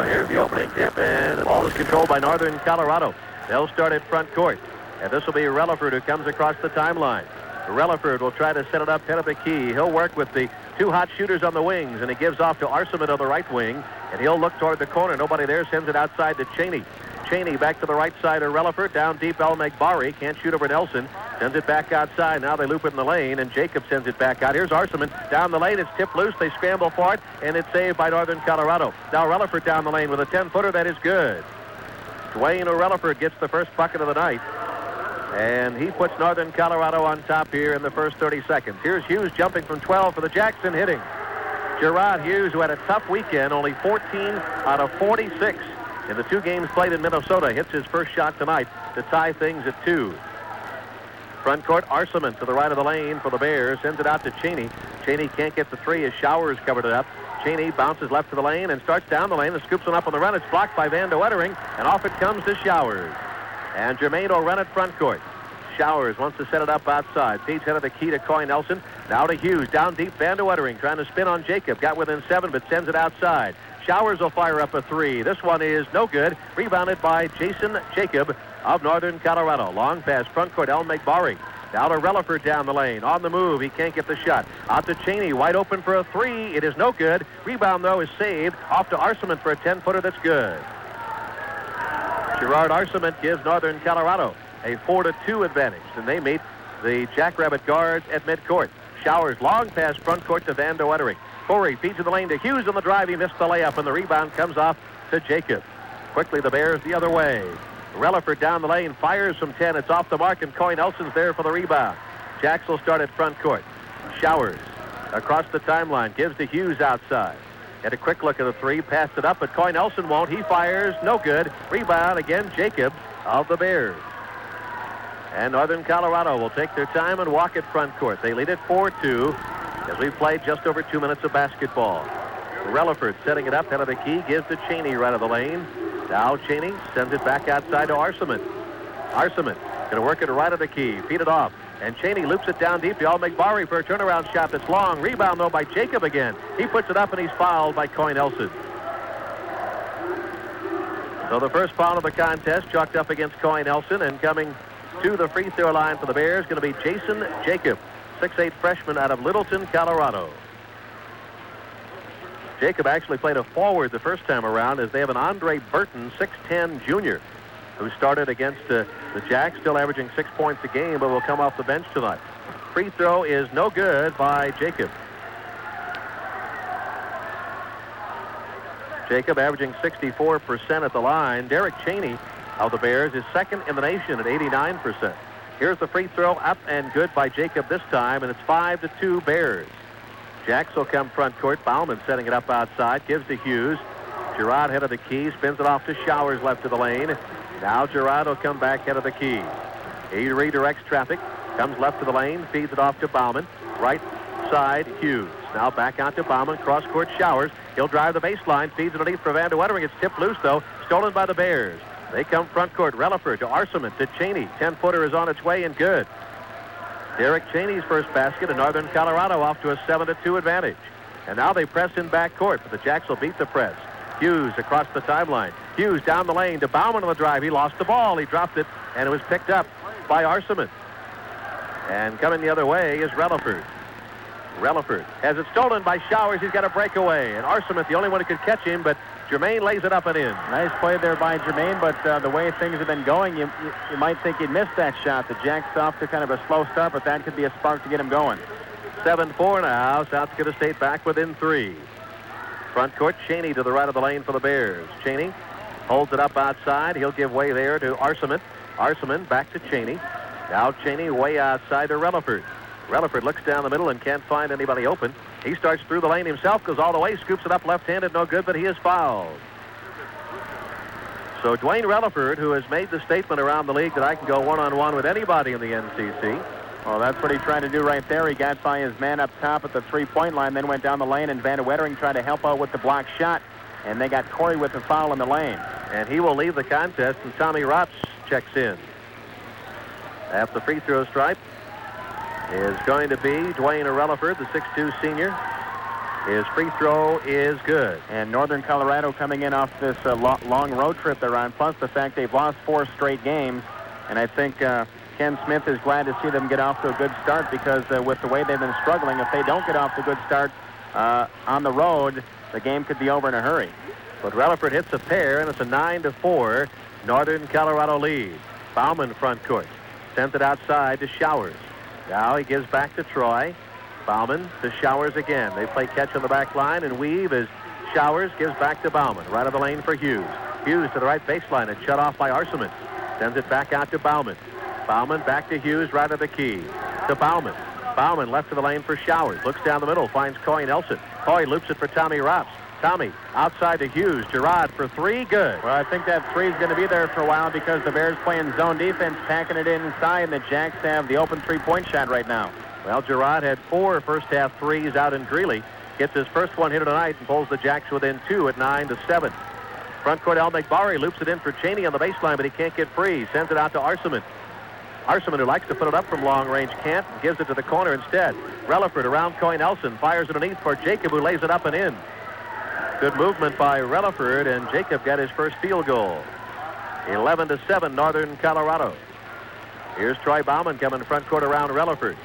Here's the opening tip, and the ball is controlled by Northern Colorado. They'll start at front court, and this will be Relaford who comes across the timeline. Relaford will try to set it up head of the key. He'll work with the two hot shooters on the wings, and he gives off to Arseman on the right wing, and he'll look toward the corner. Nobody there, sends it outside to Cheney. Cheney back to the right side of Relaford. Down deep, El-Megbari can't shoot over Nelson. Sends it back outside. Now they loop it in the lane, and Jacob sends it back out. Here's Arseman down the lane. It's tipped loose. They scramble for it, and it's saved by Northern Colorado. Now Relaford down the lane with a 10-footer. That is good. Dwayne Relaford gets the first bucket of the night, and he puts Northern Colorado on top here in the first 30 seconds. Here's Hughes jumping from 12 for the Jackson, hitting. Gerard Hughes, who had a tough weekend, only 14 out of 46 in the 2 games played in Minnesota, hits his first shot tonight to tie things at 2. Front court, Arseman to the right of the lane for the Bears, sends it out to Cheney. Cheney can't get the 3 as Showers covered it up. Cheney bounces left to the lane and starts down the lane and scoops one up on the run. It's blocked by Van de Wettering, and off it comes to Showers. And Jermaine will run at front court. Showers wants to set it up outside. Feeds head of the key to Coy Nelson. Now to Hughes. Down deep, Van de Wettering trying to spin on Jacob. Got within 7, but sends it outside. Showers will fire up a 3. This one is no good. Rebounded by Jason Jacob of Northern Colorado. Long pass, front court, El-Megbari. Now to Relaford down the lane. On the move, he can't get the shot. Out to Cheney, wide open for a 3. It is no good. Rebound, though, is saved. Off to Arseman for a 10-footer that's good. Gerard Arseman gives Northern Colorado a 4-2 advantage, and they meet the Jackrabbit guards at midcourt. Showers, long pass, front court to Van de Wettering. Corey feeds in the lane to Hughes on the drive. He missed the layup, and the rebound comes off to Jacob. Quickly, the Bears the other way. Relaford down the lane, fires from 10. It's off the mark, and Coy Nelson's there for the rebound. Jacks will start at front court. Showers across the timeline, gives to Hughes outside. Had a quick look at the 3, passed it up, but Coy Nelson won't. He fires, no good. Rebound again, Jacob of the Bears. And Northern Colorado will take their time and walk at front court. They lead it 4-2 as we played just over 2 minutes of basketball. Relaford setting it up, head of the key, gives to Cheney right of the lane. Now Cheney sends it back outside to Arseman. Arseman going to work it right of the key, feed it off. And Cheney loops it down deep to Al-Megbari for a turnaround shot that's long. Rebound, though, by Jacob again. He puts it up, and he's fouled by Coy Nelson. So the first foul of the contest chalked up against Coy Nelson, and coming to the free throw line for the Bears going to be Jason Jacob, 6'8" freshman out of Littleton, Colorado. Jacob actually played a forward the first time around, as they have an Andre Burton, 6'10" junior, who started against the Jacks, still averaging 6 points a game, but will come off the bench tonight. Free throw is no good by Jacob. Jacob averaging 64% at the line. Derek Cheney of the Bears is second in the nation at 89%. Here's the free throw, up and good by Jacob this time, and it's 5-2 Bears. Jacks will come front court. Bauman setting it up outside, gives to Hughes. Gerard head of the key, spins it off to Showers left of the lane. Now Gerard will come back head of the key. He redirects traffic, comes left to the lane, feeds it off to Bauman. Right side, Hughes. Now back out to Bauman, cross court Showers. He'll drive the baseline, feeds it underneath for Van de Wettering. It's tipped loose, though, stolen by the Bears. They come front court. Relaford to Arseman to Cheney. 10-footer is on its way and good. Derek Cheney's first basket, and Northern Colorado off to a 7-2 advantage. And now they press in back court, but the Jacks will beat the press. Hughes across the timeline. Hughes down the lane to Bauman on the drive. He lost the ball. He dropped it, and it was picked up by Arseman. And coming the other way is Relaford. Relaford has it stolen by Showers. He's got a breakaway, and Arseman, the only one who could catch him, but Jermaine lays it up and in. Nice play there by Jermaine, but the way things have been going, you might think he'd missed that shot. The Jacks off to kind of a slow start, but that could be a spark to get him going. 7-4 now. South Dakota State back within 3. Front court, Cheney to the right of the lane for the Bears. Cheney holds it up outside. He'll give way there to Arseman. Arseman back to Cheney. Now Cheney way outside to Relaford. Relaford looks down the middle and can't find anybody open. He starts through the lane himself, goes all the way, scoops it up left-handed, no good, but he is fouled. So Dwayne Relaford, who has made the statement around the league that I can go one-on-one with anybody in the NCC. Well, that's what he tried to do right there. He got by his man up top at the three-point line, then went down the lane, and Van de Wettering tried to help out with the block shot, and they got Corey with the foul in the lane. And he will leave the contest, and Tommy Rotz checks in. At the free throw stripe is going to be Dwayne Relaford, the 6'2 senior. His free throw is good. And Northern Colorado coming in off this long road trip they're on, plus the fact they've lost 4 straight games. And I think Ken Smith is glad to see them get off to a good start because with the way they've been struggling, if they don't get off to a good start on the road, the game could be over in a hurry. But Relaford hits a pair, and it's a 9-4 Northern Colorado lead. Bauman front court. Sends it outside to Showers. Now he gives back to Troy. Bauman to Showers again. They play catch on the back line and weave as Showers gives back to Bauman. Right of the lane for Hughes. Hughes to the right baseline and shut off by Arseman. Sends it back out to Bauman. Bauman back to Hughes right of the key. To Bauman. Bauman left of the lane for Showers. Looks down the middle. Finds Coy Nelson. Coy loops it for Tommy Rops. Tommy outside to Hughes. Gerard for 3. Good. Well, I think that 3 is going to be there for a while because the Bears playing zone defense, packing it inside, and the Jacks have the open 3-point shot right now. Well, Gerard had 4 first-half threes out in Greeley. Gets his first one here tonight and pulls the Jacks within 2 at 9-7. Front court, El McBarry loops it in for Cheney on the baseline, but he can't get free. Sends it out to Arseman. Arseman, who likes to put it up from long range, can't, and gives it to the corner instead. Relaford around Coy Nelson, fires it underneath for Jacob, who lays it up and in. Good movement by Relaford, and Jacob got his first field goal. 11-7, Northern Colorado. Here's Troy Bauman coming front court around Relaford.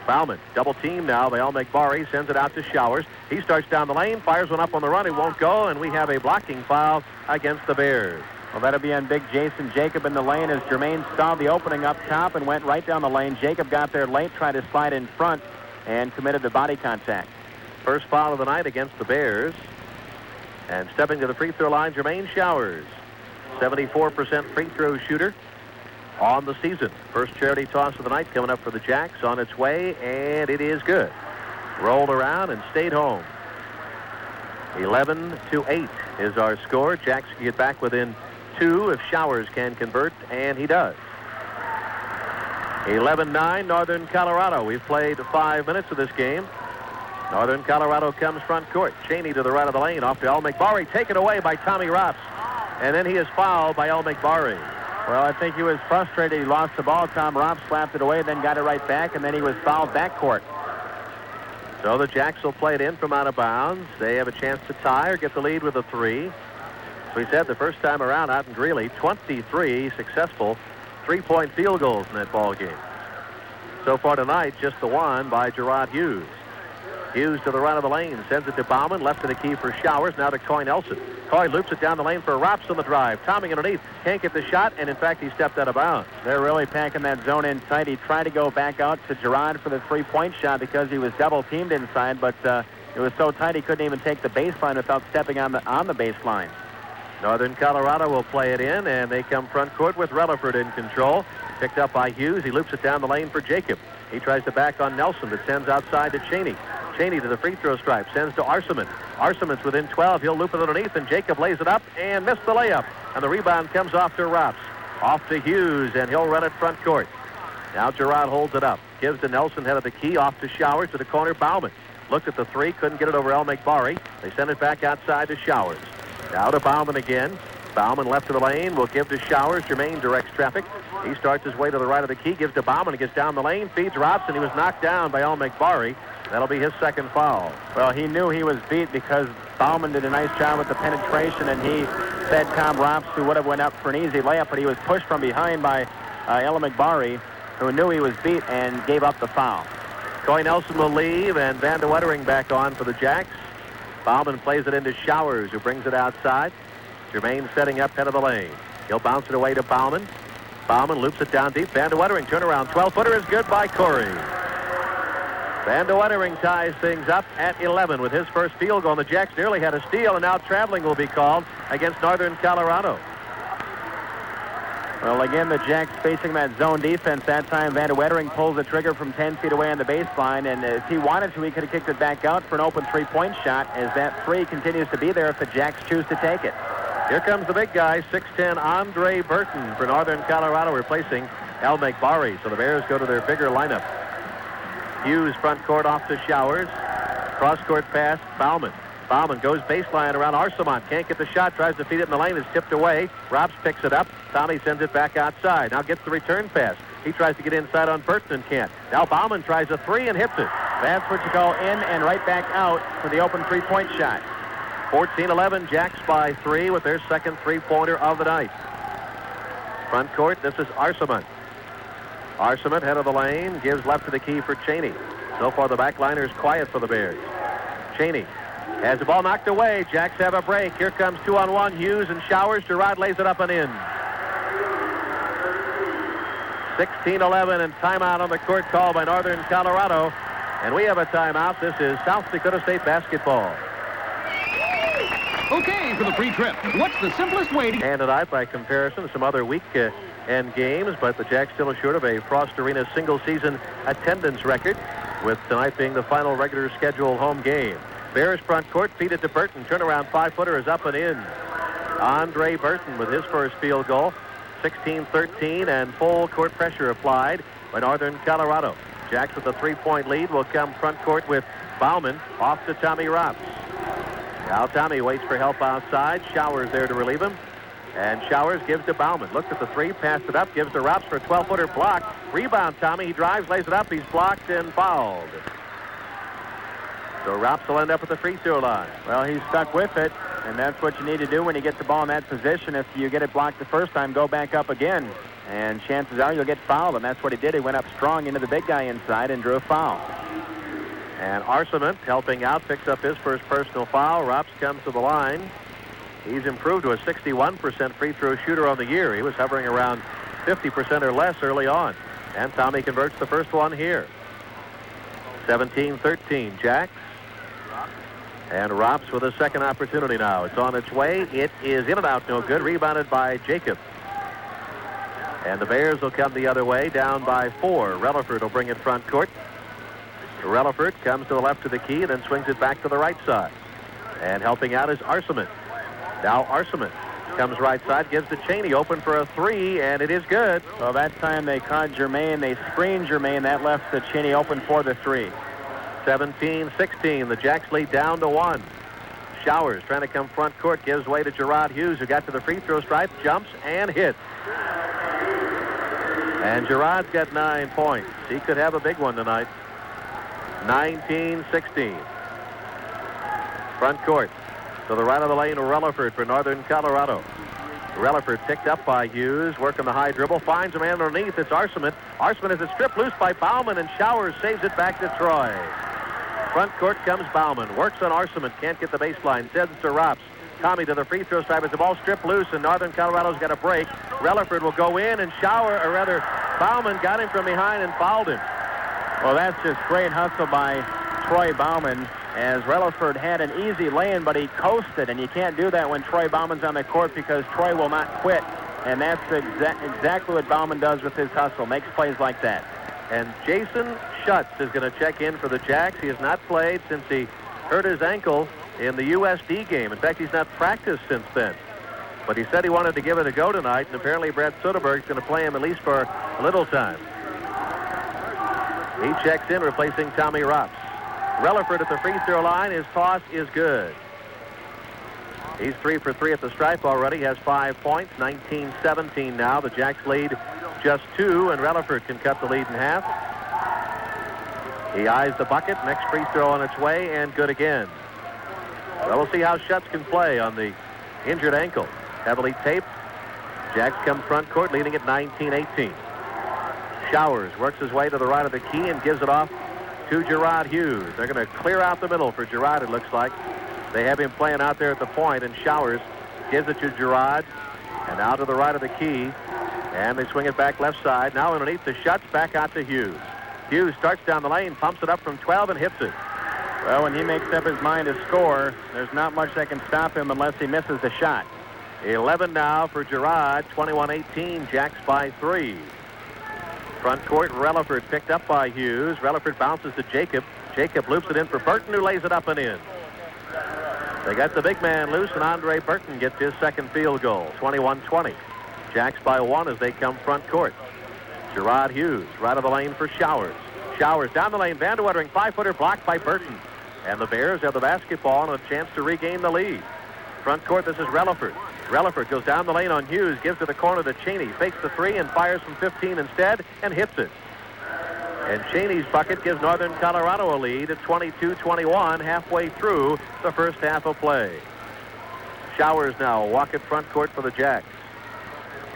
Bauman, double team now by El McBarry, sends it out to Showers. He starts down the lane, fires one up on the run. He won't go, and we have a blocking foul against the Bears. Well, that'll be on big Jason Jacob in the lane as Jermaine saw the opening up top and went right down the lane. Jacob got there late, tried to slide in front, and committed the body contact. First foul of the night against the Bears. And stepping to the free throw line, Jermaine Showers. 74% free throw shooter on the season. First charity toss of the night coming up for the Jacks, on its way, and it is good. Rolled around and stayed home. 11-8 is our score. Jacks can get back within 2 if Showers can convert, and he does. 11-9, Northern Colorado. We've played 5 minutes of this game. Northern Colorado comes front court. Cheney to the right of the lane, off to El McBarry, taken away by Tommy Rops. And then he is fouled by El McBarry. Well, I think he was frustrated. He lost the ball. Tom Rops slapped it away, then got it right back, and then he was fouled backcourt. So the Jacks will play it in from out of bounds. They have a chance to tie or get the lead with a 3. So we said the first time around out in Greeley, 23 successful 3-point field goals in that ball game. So far tonight, just the one by Gerard Hughes. Hughes to the right of the lane, sends it to Bauman, left of the key for Showers, now to Coy Nelson. Coy loops it down the lane for Rops on the drive. Tommy underneath, can't get the shot, and in fact, he stepped out of bounds. They're really packing that zone inside. He tried to go back out to Gerard for the 3-point shot because he was double-teamed inside, but it was so tight he couldn't even take the baseline without stepping on the baseline. Northern Colorado will play it in, and they come front court with Relaford in control. Picked up by Hughes. He loops it down the lane for Jacob. He tries to back on Nelson, but sends outside to Cheney. Cheney to the free throw stripe, sends to Arseman. Arseman's within 12. He'll loop it underneath, and Jacob lays it up and missed the layup. And the rebound comes off to Rops. Off to Hughes, and he'll run it front court. Now Gerard holds it up. Gives to Nelson, head of the key, off to Showers, to the corner, Bauman. Looked at the 3, couldn't get it over El McBarry. They send it back outside to Showers. Now to Bauman again. Bauman left of the lane, will give to Showers. Jermaine directs traffic. He starts his way to the right of the key, gives to Bauman, gets down the lane, feeds Rops, and he was knocked down by El McBarry. That'll be his second foul. Well, he knew he was beat because Bauman did a nice job with the penetration, and he fed Tom Rops, who would have went up for an easy layup, but he was pushed from behind by El McBarry, who knew he was beat and gave up the foul. Coy Nelson will leave, and Van de Wettering back on for the Jacks. Bauman plays it into Showers, who brings it outside. Jermaine setting up head of the lane. He'll bounce it away to Bauman. Bauman loops it down deep. Van de Wettering turnaround. 12-footer is good by Corey. Van de Wettering ties things up at 11 with his first field goal. And the Jacks nearly had a steal, and now traveling will be called against Northern Colorado. Well, again, the Jacks facing that zone defense. That time, Van de Wettering pulls the trigger from 10 feet away on the baseline, and if he wanted to, he could have kicked it back out for an open 3-point shot, as that 3 continues to be there if the Jacks choose to take it. Here comes the big guy, 6'10", Andre Burton for Northern Colorado, replacing El McBarry. So the Bears go to their bigger lineup. Hughes front court off to Showers. Cross-court pass, Bauman. Bauman goes baseline around Arsamont. Can't get the shot, tries to feed it in the lane. It's tipped away. Rops picks it up. Tommy sends it back outside. Now gets the return pass. He tries to get inside on Burton and can't. Now Bauman tries a 3 and hits it. That's what you call in and right back out for the open three-point shot. 14-11, Jacks by 3 with their second three-pointer of the night. Front court, this is Arcement. Arcement, head of the lane, gives left to the key for Cheney. So far, the backliner is quiet for the Bears. Cheney has the ball knocked away. Jacks have a break. Here comes 2-on-1. Hughes and Showers. Girard lays it up and in. 16-11 and timeout on the court called by Northern Colorado. And we have a timeout. This is South Dakota State basketball. Okay, for the free trip, what's the simplest way to... And tonight, by comparison, some other weekend games, but the Jacks still assured of a Frost Arena single-season attendance record, with tonight being the final regular scheduled home game. Bears front court, feed it to Burton. Turnaround five-footer is up and in. Andre Burton with his first field goal. 16-13 and full court pressure applied by Northern Colorado. Jacks with a three-point lead will come front court with Bauman off to Tommy Rops. Now Tommy waits for help outside. Showers there to relieve him. And Showers gives to Bauman. Looks at the three, passed it up, gives to Rops for a 12-footer block. Rebound Tommy. He drives, lays it up. He's blocked and fouled. So Rops will end up at the free throw line. Well, he's stuck with it, and that's what you need to do when you get the ball in that position. If you get it blocked the first time, go back up again. And chances are you'll get fouled, and that's what he did. He went up strong into the big guy inside and drew a foul. And Arcement helping out, picks up his first personal foul. Rops comes to the line. He's improved to a 61% free throw shooter on the year. He was hovering around 50% or less early on. And Tommy converts the first one here. 17-13, Jacks. And Rops with a second opportunity now. It's on its way. It is in and out, no good. Rebounded by Jacob. And the Bears will come the other way, down by 4. Relaford will bring it front court. Relaford comes to the left to the key, then swings it back to the right side. And helping out is Arcement. Now Arcement comes right side, gives to Cheney, open for a three, and it is good. Well, that time they caught Germain. They screened Germain. That left the Cheney open for the three. 17-16. The Jacks lead down to 1. Showers trying to come front court, gives way to Girard Hughes, who got to the free throw stripe, jumps, and hits. And Girard's got 9 points. He could have a big one tonight. 19-16. Front court. To the right of the lane, Relaford for Northern Colorado. Relaford picked up by Hughes, working the high dribble, finds a man underneath. It's Arcement. Arcement has it stripped loose by Bauman, and Showers saves it back to Troy. Front court comes Bauman, works on Arcement, can't get the baseline, sends to Rops. Tommy to the free throw stripe as the ball stripped loose, and Northern Colorado's got a break. Relaford will go in, and Bauman got him from behind and fouled him. Well, that's just great hustle by Troy Bauman, as Relaford had an easy lay-in, but he coasted, and you can't do that when Troy Bauman's on the court because Troy will not quit, and that's exactly what Bauman does with his hustle, makes plays like that. And Jason Schutz is going to check in for the Jacks. He has not played since he hurt his ankle in the USD game. In fact, he's not practiced since then. But he said he wanted to give it a go tonight, and apparently Brad Soderberg's going to play him at least for a little time. He checks in, replacing Tommy Rops. Relaford at the free throw line. His toss is good. He's 3 for 3 at the stripe already. He has 5 points. 19-17 now. The Jacks lead just 2, and Relaford can cut the lead in half. He eyes the bucket. Next free throw on its way, and good again. Well, we'll see how Schutz can play on the injured ankle. Heavily taped. Jacks come front court, leading at 19-18. Showers works his way to the right of the key and gives it off to Girard Hughes. They're going to clear out the middle for Girard, it looks like. They have him playing out there at the point, and Showers gives it to Girard. And out to the right of the key. And they swing it back left side. Now underneath the Schutz, back out to Hughes. Hughes starts down the lane, pumps it up from 12 and hits it. Well, when he makes up his mind to score, there's not much that can stop him unless he misses the shot. 11 now for Girard. 21-18. Jacks by 3. Front court, Relaford picked up by Hughes. Relaford bounces to Jacob. Jacob loops it in for Burton, who lays it up and in. They got the big man loose, and Andre Burton gets his second field goal. 21-20. Jacks by 1 as they come front court. Girard Hughes, right of the lane for Showers. Showers down the lane. Vanderwetering 5-footer blocked by Burton. And the Bears have the basketball and a chance to regain the lead. Front court, this is Relaford. Relaford goes down the lane on Hughes, gives to the corner to Cheney, fakes the three and fires from 15 instead and hits it. And Cheney's bucket gives Northern Colorado a lead at 22-21 halfway through the first half of play. Showers now walk at front court for the Jacks.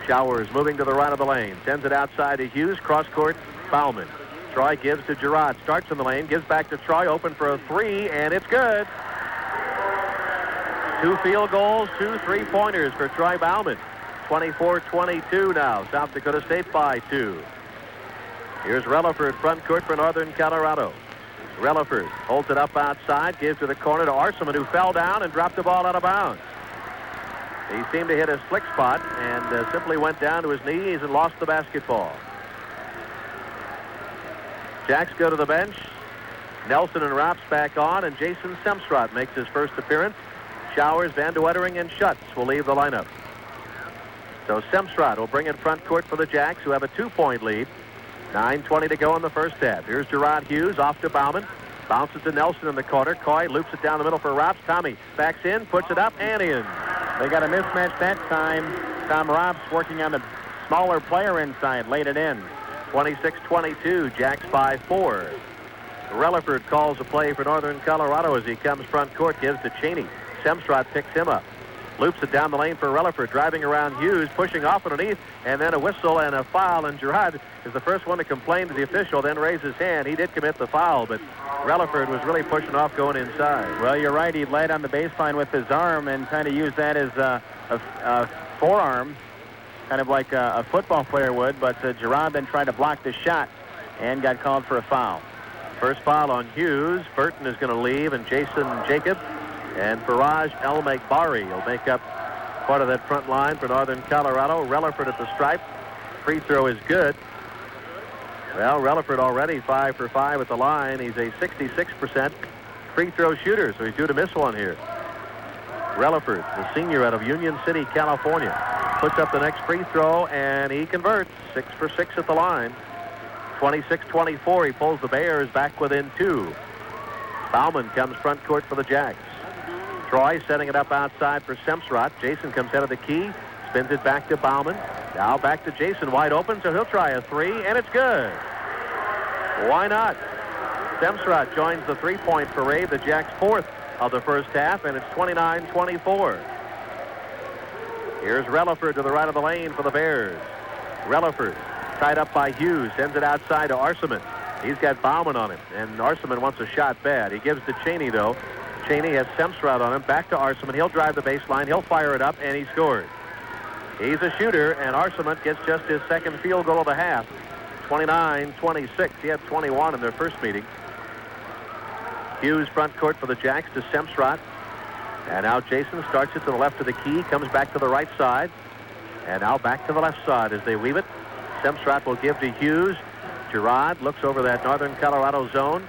Showers moving to the right of the lane. Sends it outside to Hughes. Cross court, Bauman. Troy gives to Girard. Starts in the lane. Gives back to Troy. Open for a three, and it's good. 2 field goals, 2 3-pointers for Troy Bauman. 24-22 now. South Dakota State by 2. Here's Relaford front court for Northern Colorado. Relaford holds it up outside. Gives to the corner to Arseman, who fell down and dropped the ball out of bounds. He seemed to hit a slick spot and simply went down to his knees and lost the basketball. Jacks go to the bench. Nelson and Rops back on, and Jason Semstrot makes his first appearance. Showers, Van de Wettering, and Schutz will leave the lineup. So Semstrot will bring it front court for the Jacks, who have a 2-point lead. 9:20 to go in the first half. Here's Gerard Hughes off to Bauman. Bounces to Nelson in the corner. Coy loops it down the middle for Rops. Tommy backs in, puts it up, and in. They got a mismatch that time. Tom Rops working on the smaller player inside, laid it in. 26-22, Jacks by 4. Relaford calls a play for Northern Colorado as he comes front court, gives to Cheney. Semstrot picks him up. Loops it down the lane for Relaford, driving around Hughes, pushing off underneath, and then a whistle and a foul, and Girard is the first one to complain to the official, then raise his hand. He did commit the foul, but Relaford was really pushing off going inside. Well, you're right. He laid on the baseline with his arm and kind of used that as a forearm, kind of like a football player would, but Girard then tried to block the shot and got called for a foul. First foul on Hughes. Burton is going to leave, and Jason Jacob and Faraj El-Megbari will make up part of that front line for Northern Colorado. Relaford at the stripe. Free throw is good. Well, Relaford already 5 for 5 at the line. He's a 66% free throw shooter, so he's due to miss one here. Relaford, the senior out of Union City, California, puts up the next free throw, and he converts. 6 for 6 at the line. 26-24, he pulls the Bears back within 2. Bauman comes front court for the Jacks. Troy setting it up outside for Semstrot. Jason comes out of the key, spins it back to Bauman. Now back to Jason, wide open, so he'll try a three, and it's good. Why not? Semstrot joins the three-point parade, the Jacks' 4th of the first half, and it's 29-24. Here's Relaford to the right of the lane for the Bears. Relaford tied up by Hughes, sends it outside to Arseman. He's got Bauman on him, and Arseman wants a shot bad. He gives to Cheney, though. Cheney has Semstrot on him. Back to Arseman. He'll drive the baseline. He'll fire it up, and he scores. He's a shooter, and Arseman gets just his second field goal of the half. 29-26. He had 21 in their first meeting. Hughes front court for the Jacks to Semstrot. And now Jason starts it to the left of the key, comes back to the right side. And now back to the left side as they weave it. Semstrot will give to Hughes. Girard looks over that Northern Colorado zone.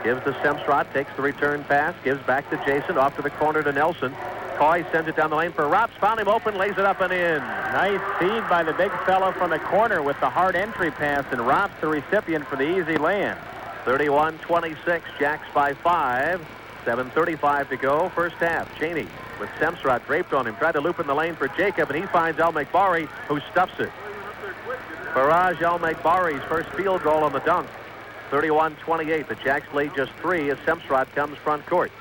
Gives to Semstrot, takes the return pass, gives back to Jason, off to the corner to Nelson. Coy sends it down the lane for Rops, found him open, lays it up and in. Nice feed by the big fellow from the corner with the hard entry pass, and Rops the recipient for the easy lay-in. 31-26, Jacks by 5. 7:35 to go, first half. Cheney with Semstrot draped on him, tried to loop in the lane for Jacob, and he finds El-Megbari, who stuffs it. Faraj El-Megbari's first field goal on the dunk. 31-28. The Jacks lead just 3 as Semstrot comes front court.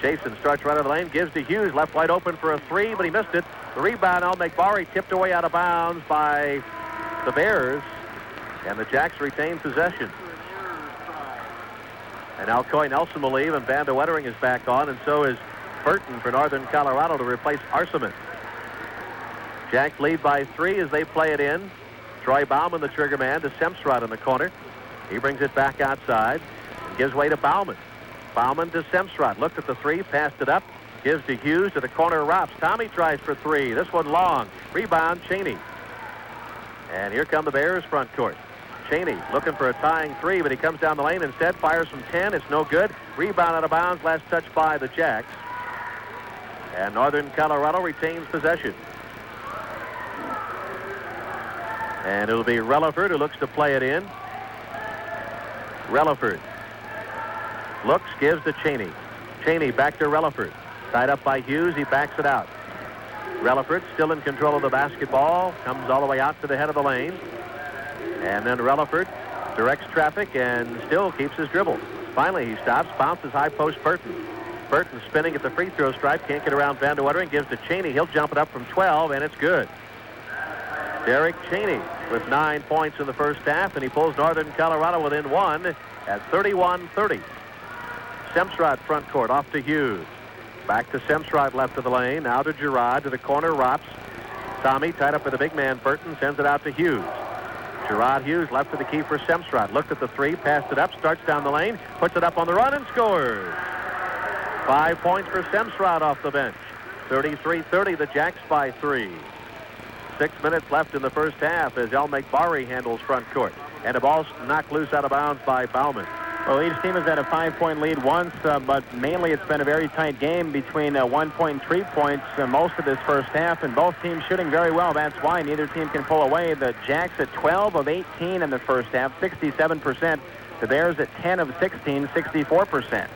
Jason starts right out of the lane, gives to Hughes, left wide open for a three, but he missed it. The rebound, El-Megbari tipped away out of bounds by the Bears, and the Jacks retain possession. And now Coy Nelson will leave, and Van de Wettering is back on, and so is Burton for Northern Colorado to replace Arseman. Jacks lead by 3 as they play it in. Troy Bauman, the trigger man, to Semstrot in the corner. He brings it back outside and gives way to Bauman. Bauman to Semstrot. Looked at the three, passed it up, gives to Hughes to the corner of Rops. Tommy tries for 3. This one long. Rebound, Cheney. And here come the Bears front court. Cheney looking for a tying 3, but he comes down the lane instead, fires from 10. It's no good. Rebound out of bounds, last touch by the Jacks. And Northern Colorado retains possession. And it'll be Relaford who looks to play it in. Relaford looks, gives to Cheney. Cheney back to Relaford. Tied up by Hughes, he backs it out. Relaford still in control of the basketball, comes all the way out to the head of the lane. And then Relaford directs traffic, and still keeps his dribble. Finally, he stops, bounces high post Burton. Burton spinning at the free throw stripe, can't get around Van de Wettering, gives to Cheney. He'll jump it up from 12, and it's good. Derek Cheney with 9 points in the first half, and he pulls Northern Colorado within 1 at 31-30. Semsrod front court, off to Hughes. Back to Semsrod left of the lane, now to Girard, to the corner, Rops. Tommy tied up with the big man, Burton, sends it out to Hughes. Girard Hughes left of the key for Semsrod. Looked at the three, passed it up, starts down the lane, puts it up on the run and scores. 5 points for Semsrod off the bench. 33-30, the Jacks by 3. 6 minutes left in the first half as El McBari handles front court. And the ball's knocked loose out of bounds by Bauman. Well, each team has had a 5-point lead once, but mainly it's been a very tight game between 1 point and 3 points most of this first half, and both teams shooting very well. That's why neither team can pull away. The Jacks at 12 of 18 in the first half, 67%. The Bears at 10 of 16, 64%.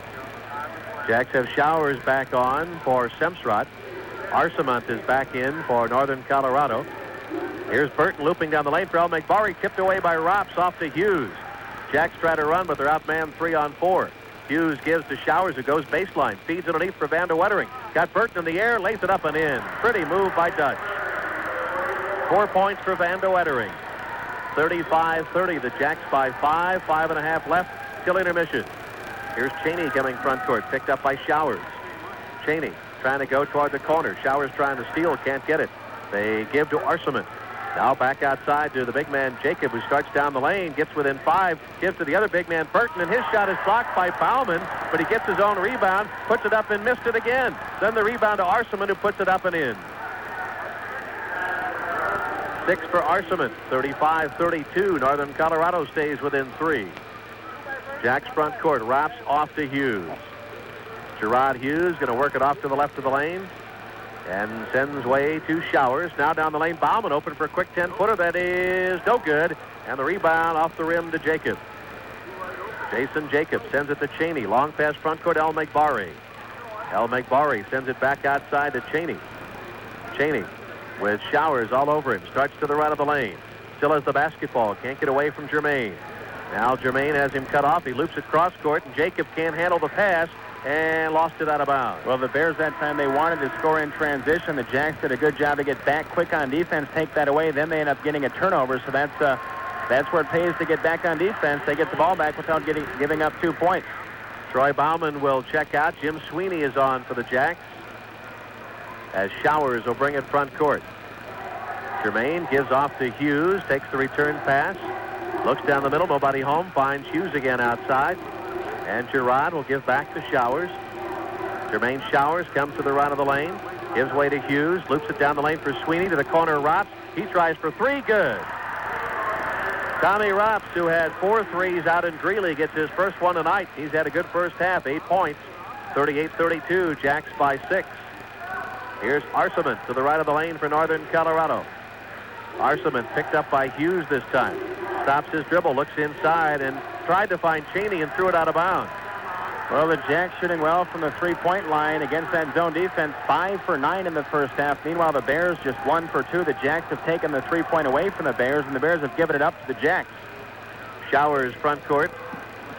Jacks have Showers back on for Semsrod. Arcemont is back in for Northern Colorado. Here's Burton looping down the lane for El McBari, tipped away by Rops, off to Hughes. Jacks try to run, but they're outmanned 3-on-4. Hughes gives to Showers, who goes baseline, feeds underneath for Van de Wettering. Got Burton in the air, lays it up and in. Pretty move by Dutch. 4 points for Van de Wettering. 35-30, the Jacks by 5, 5.5 left, till intermission. Here's Cheney coming front court, picked up by Showers. Cheney trying to go toward the corner. Showers trying to steal, can't get it. They give to Arcemont. Now back outside to the big man, Jacob, who starts down the lane, gets within 5, gives to the other big man, Burton, and his shot is blocked by Bauman, but he gets his own rebound, puts it up and missed it again. Then the rebound to Arcemont, who puts it up and in. 6 for Arcemont, 35-32. Northern Colorado stays within 3. Jacks front court, Rops off to Hughes. Girard Hughes going to work it off to the left of the lane and sends way to Showers. Now down the lane, Bauman open for a quick 10-footer. That is no good. And the rebound off the rim to Jacob. Jason Jacob sends it to Cheney. Long pass front court, El McBari. El McBari sends it back outside to Cheney. Cheney with Showers all over him. Starts to the right of the lane. Still has the basketball. Can't get away from Germain. Now Germain has him cut off. He loops it cross court, and Jacob can't handle the pass and lost it out of bounds. Well, the Bears that time, they wanted to score in transition. The Jacks did a good job to get back quick on defense, take that away. Then they end up getting a turnover, so that's where it pays to get back on defense. They get the ball back without giving up 2 points. Troy Bauman will check out. Jim Sweeney is on for the Jacks, as Showers will bring it front court. Germain gives off to Hughes, takes the return pass, looks down the middle, nobody home, finds Hughes again outside. And Girard will give back to Showers. Jermaine Showers comes to the right of the lane, gives way to Hughes, loops it down the lane for Sweeney to the corner. Rops, he tries for 3, good. Tommy Rops, who had 4 threes out in Greeley, gets his first one tonight. He's had a good first half, 8 points, 38-32, Jacks by 6. Here's Arcemont to the right of the lane for Northern Colorado. Arcemont picked up by Hughes this time. Stops his dribble, looks inside, and tried to find Cheney and threw it out of bounds. Well, the Jacks shooting well from the three-point line against that zone defense, 5 for 9 in the first half. Meanwhile, the Bears just 1 for 2. The Jacks have taken the three-point away from the Bears, and the Bears have given it up to the Jacks. Showers front court,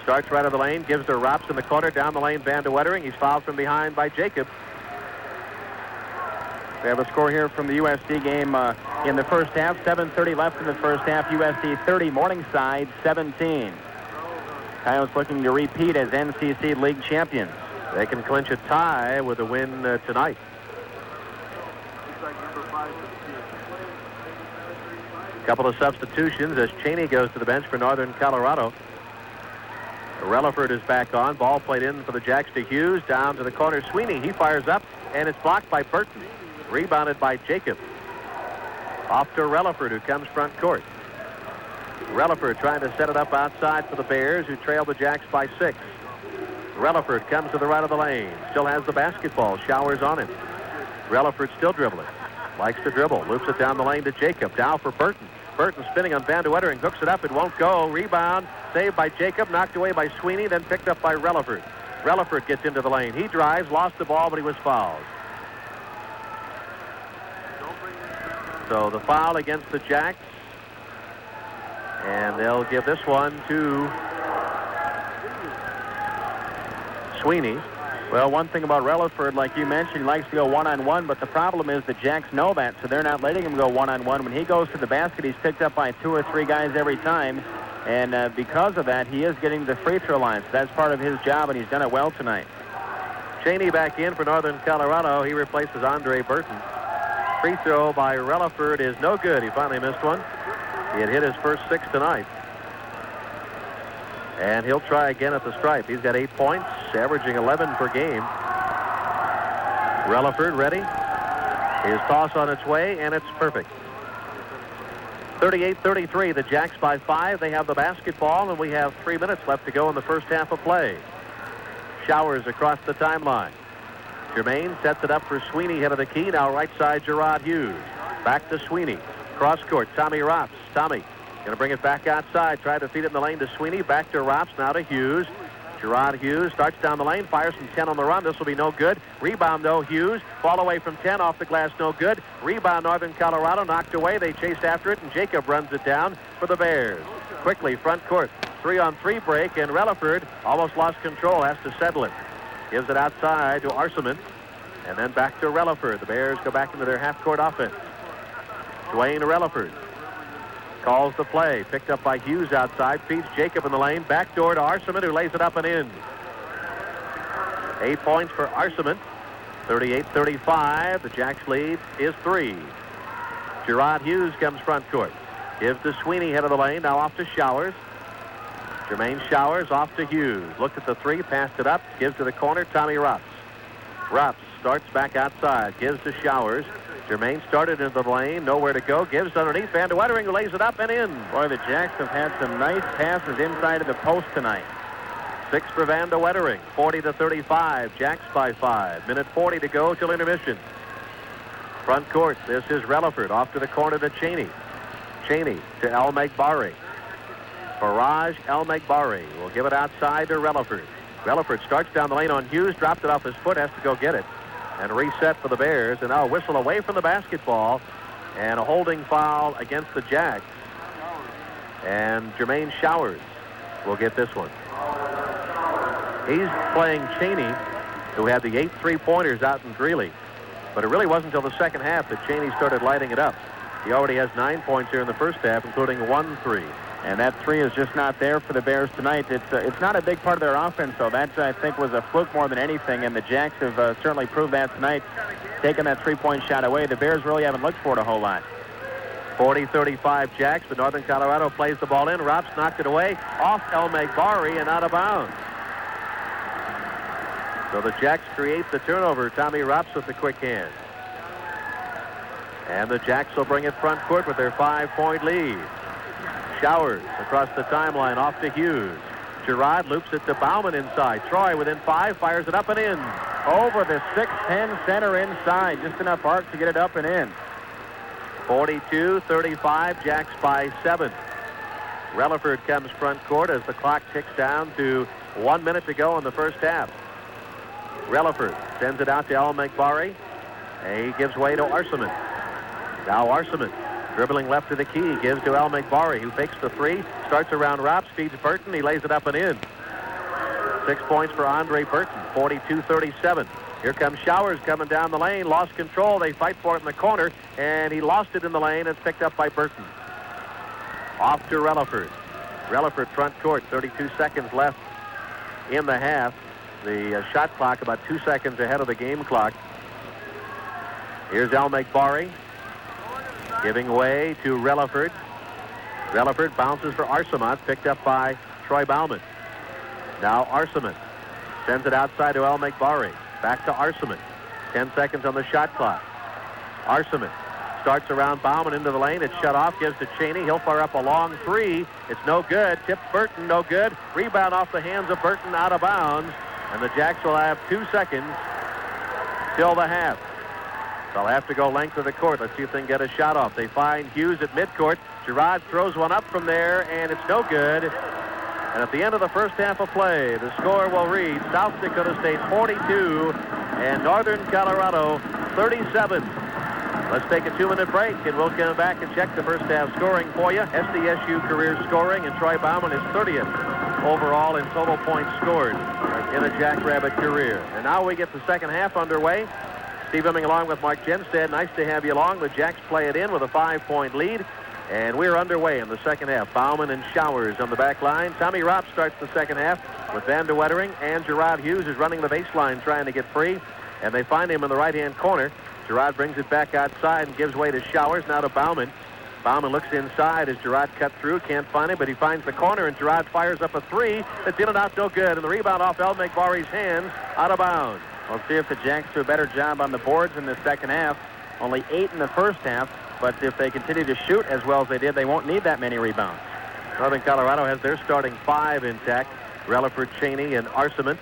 starts right of the lane, gives to Rops in the corner, down the lane, Van de Wettering. He's fouled from behind by Jacob. We have a score here from the USD game in the first half. 7:30 left in the first half. USD 30, Morningside 17. Coyotes looking to repeat as NCC League champions. They can clinch a tie with a win tonight. A couple of substitutions as Cheney goes to the bench for Northern Colorado. Relaford is back on. Ball played in for the Jacks to Hughes. Down to the corner. Sweeney, he fires up, and it's blocked by Burton. Rebounded by Jacob. Off to Relaford, who comes front court. Relaford trying to set it up outside for the Bears, who trail the Jacks by 6. Relaford comes to the right of the lane. Still has the basketball. Showers on him. Relaford still dribbling. Likes to dribble. Loops it down the lane to Jacob. Down for Burton. Burton spinning on Van de Wettering. Hooks it up. It won't go. Rebound. Saved by Jacob. Knocked away by Sweeney. Then picked up by Relaford. Relaford gets into the lane. He drives. Lost the ball, but he was fouled. So the foul against the Jacks. And they'll give this one to Sweeney. Well, one thing about Relaford, like you mentioned, he likes to go one-on-one, but the problem is the Jacks know that, so they're not letting him go one-on-one. When he goes to the basket, he's picked up by 2 or 3 guys every time, and because of that, he is getting the free throw line. So that's part of his job, and he's done it well tonight. Cheney back in for Northern Colorado. He replaces Andre Burton. Free throw by Relaford is no good. He finally missed one. He had hit his first 6 tonight. And he'll try again at the stripe. He's got 8 points, averaging 11 per game. Relaford ready. His toss on its way, and it's perfect. 38-33, the Jacks by 5. They have the basketball, and we have 3 minutes left to go in the first half of play. Showers across the timeline. Germain sets it up for Sweeney, head of the key. Now right side, Gerard Hughes. Back to Sweeney. Cross court, Tommy Rops. Tommy going to bring it back outside. Try to feed it in the lane to Sweeney. Back to Rops, now to Hughes. Gerard Hughes starts down the lane, fires from 10 on the run. This will be no good. Rebound, though, Hughes. Ball away from 10, off the glass, no good. Rebound, Northern Colorado, knocked away. They chased after it, and Jacob runs it down for the Bears. Quickly, front court. 3-on-3 break, and Relaford almost lost control, has to settle it. Gives it outside to Arseman, and then back to Relaford. The Bears go back into their half-court offense. Dwayne Relaford calls the play. Picked up by Hughes outside. Feeds Jacob in the lane. Backdoor to Arseman, who lays it up and in. 8 points for Arseman. 38-35. The Jacks lead is 3. Gerard Hughes comes front court. Gives to Sweeney, head of the lane. Now off to Showers. Jermaine Showers off to Hughes. Looked at the 3, passed it up. Gives to the corner, Tommy Rops. Rops starts back outside. Gives to Showers. Jermaine started into the lane, nowhere to go. Gives underneath. Van de Wettering, who lays it up and in. Boy, the Jacks have had some nice passes inside of the post tonight. 6 for Van de Wettering. 40-35. Jacks by 5. Minute 40 to go till intermission. Front court. This is Relaford. Off to the corner to Cheney. Cheney to El Megbari. Faraj El Megbari will give it outside to Relaford. Relaford starts down the lane on Hughes. Dropped it off his foot. Has to go get it. And reset for the Bears, and now a whistle away from the basketball, and a holding foul against the Jacks. And Jermaine Showers will get this one. He's playing Cheney, who had the 8 3-pointers out in Greeley. But it really wasn't until the second half that Cheney started lighting it up. He already has 9 points here in the first half, including 1 3. And that 3 is just not there for the Bears tonight. It's not a big part of their offense, though. That, I think, was a fluke more than anything, and the Jacks have certainly proved that tonight, taking that 3-point shot away. The Bears really haven't looked for it a whole lot. 40-35 Jacks, but Northern Colorado plays the ball in. Rops knocked it away off El Megbari and out of bounds. So the Jacks create the turnover. Tommy Rops with the quick hand. And the Jacks will bring it front court with their 5-point lead. Showers across the timeline, off to Hughes. Gerard loops it to Bauman inside. Troy within 5, fires it up and in. Over the 6'10" center inside. Just enough arc to get it up and in. 42-35, Jacks by 7. Relaford comes front court as the clock ticks down to 1 minute to go in the first half. Relaford sends it out to El Megbari. He gives way to Arseman. Now Arseman. Dribbling left to the key, gives to El Megbari, who fakes the 3, starts around Rops, feeds Burton, he lays it up and in. 6 points for Andre Burton, 42-37. Here comes Showers coming down the lane, lost control, they fight for it in the corner, and he lost it in the lane. It's picked up by Burton. Off to Relaford. Relaford front court, 32 seconds left in the half. The shot clock about 2 seconds ahead of the game clock. Here's El Megbari. Giving way to Relaford. Relaford bounces for Arseman, picked up by Troy Bauman. Now Arseman sends it outside to El Megbari. Back to Arseman. 10 seconds on the shot clock. Arseman starts around Bauman into the lane. It's shut off, gives to Cheney. He'll fire up a long 3. It's no good. Tips Burton, no good. Rebound off the hands of Burton, out of bounds. And the Jacks will have 2 seconds till the half. They'll have to go length of the court. Let's see if they can get a shot off. They find Hughes at midcourt. Gerard throws one up from there, and it's no good. And at the end of the first half of play, the score will read South Dakota State 42 and Northern Colorado 37. Let's take a 2-minute break, and we'll come back and check the first half scoring for you. SDSU career scoring, and Troy Bauman is 30th overall in total points scored in a Jackrabbit career. And now we get the second half underway. Steve Imming along with Mark Jenstad. Nice to have you along. The Jacks play it in with a 5-point lead. And we're underway in the second half. Bauman and Showers on the back line. Tommy Ropp starts the second half with Van de Wettering, and Gerard Hughes is running the baseline trying to get free. And they find him in the right-hand corner. Gerard brings it back outside and gives way to Showers. Now to Bauman. Bauman looks inside as Gerard cut through. Can't find him, but he finds the corner, and Gerard fires up a three. It's in and out, no good. And the rebound off El Megbari's hands, out of bounds. We'll see if the Jacks do a better job on the boards in the second half. Only 8 in the first half, but if they continue to shoot as well as they did, they won't need that many rebounds. Northern Colorado has their starting 5 intact. Relaford, Cheney, and Arcement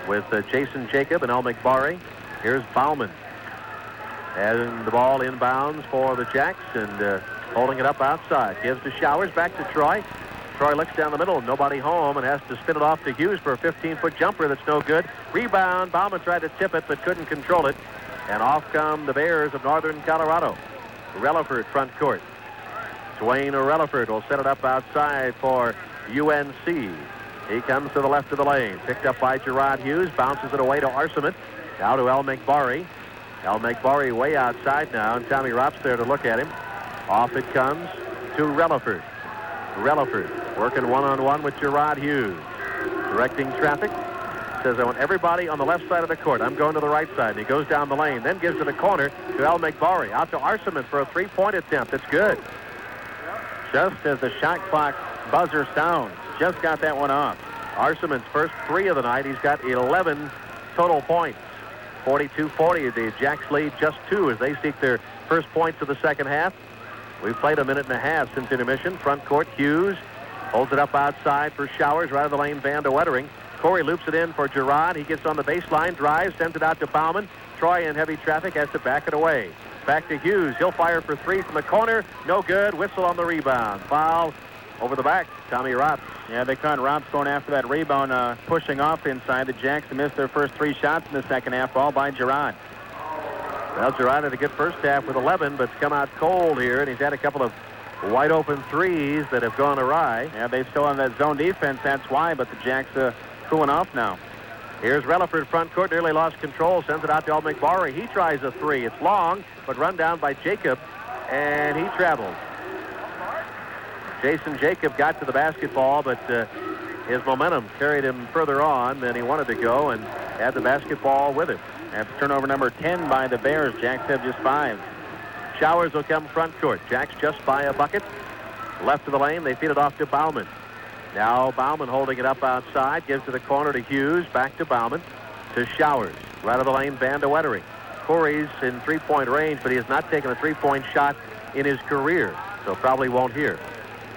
with Jason Jacob and El Megbari. Here's Bauman. And the ball inbounds for the Jacks, and holding it up outside. Gives to Showers, back to Troy. Troy looks down the middle, nobody home, and has to spin it off to Hughes for a 15-foot jumper that's no good. Rebound, Bauman tried to tip it but couldn't control it. And off come the Bears of Northern Colorado. Relaford front court. Dwayne Relaford will set it up outside for UNC. He comes to the left of the lane. Picked up by Gerard Hughes, bounces it away to Arcement. Now to El Megbari. El Megbari way outside now, and Tommy Ropp's there to look at him. Off it comes to Relaford. Relaford working one-on-one with Gerard Hughes. Directing traffic. Says, I want everybody on the left side of the court. I'm going to the right side. And he goes down the lane. Then gives it a corner to El Megbari. Out to Arcement for a 3-point attempt. It's good. Just as the shot clock buzzer sounds. Just got that one off. Arcement's first 3 of the night. He's got 11 total points. 42-40. The Jacks lead just 2 as they seek their first points of the second half. We've played a minute and a half since intermission. Front court, Hughes holds it up outside for Showers. Right of the lane, Van de Wettering. Corey loops it in for Gerard. He gets on the baseline, drives, sends it out to Bauman. Troy in heavy traffic has to back it away. Back to Hughes. He'll fire for 3 from the corner. No good. Whistle on the rebound. Foul over the back. Tommy Ropp. Yeah, they caught Ropp's going after that rebound, pushing off inside. The Jacks missed their first 3 shots in the second half, all by Gerard. Well, Gerard had a good first half with 11, but it's come out cold here, and he's had a couple of wide open threes that have gone awry. Yeah, they still have that zone defense. That's why, but the Jacks cooling off now. Here's Relaford front court, nearly lost control, sends it out to El Megbari. He tries a 3. It's long, but run down by Jacob, and he travels. Jason Jacob got to the basketball, but his momentum carried him further on than he wanted to go, and had the basketball with him. That's turnover number 10 by the Bears. Jacks have just 5. Showers will come front court. Jacks just by a bucket. Left of the lane, they feed it off to Bauman. Now Bauman holding it up outside, gives to the corner to Hughes, back to Bauman, to Showers. Right of the lane, Van de Wettering. Corey's in 3-point range, but he has not taken a 3-point shot in his career, so probably won't here.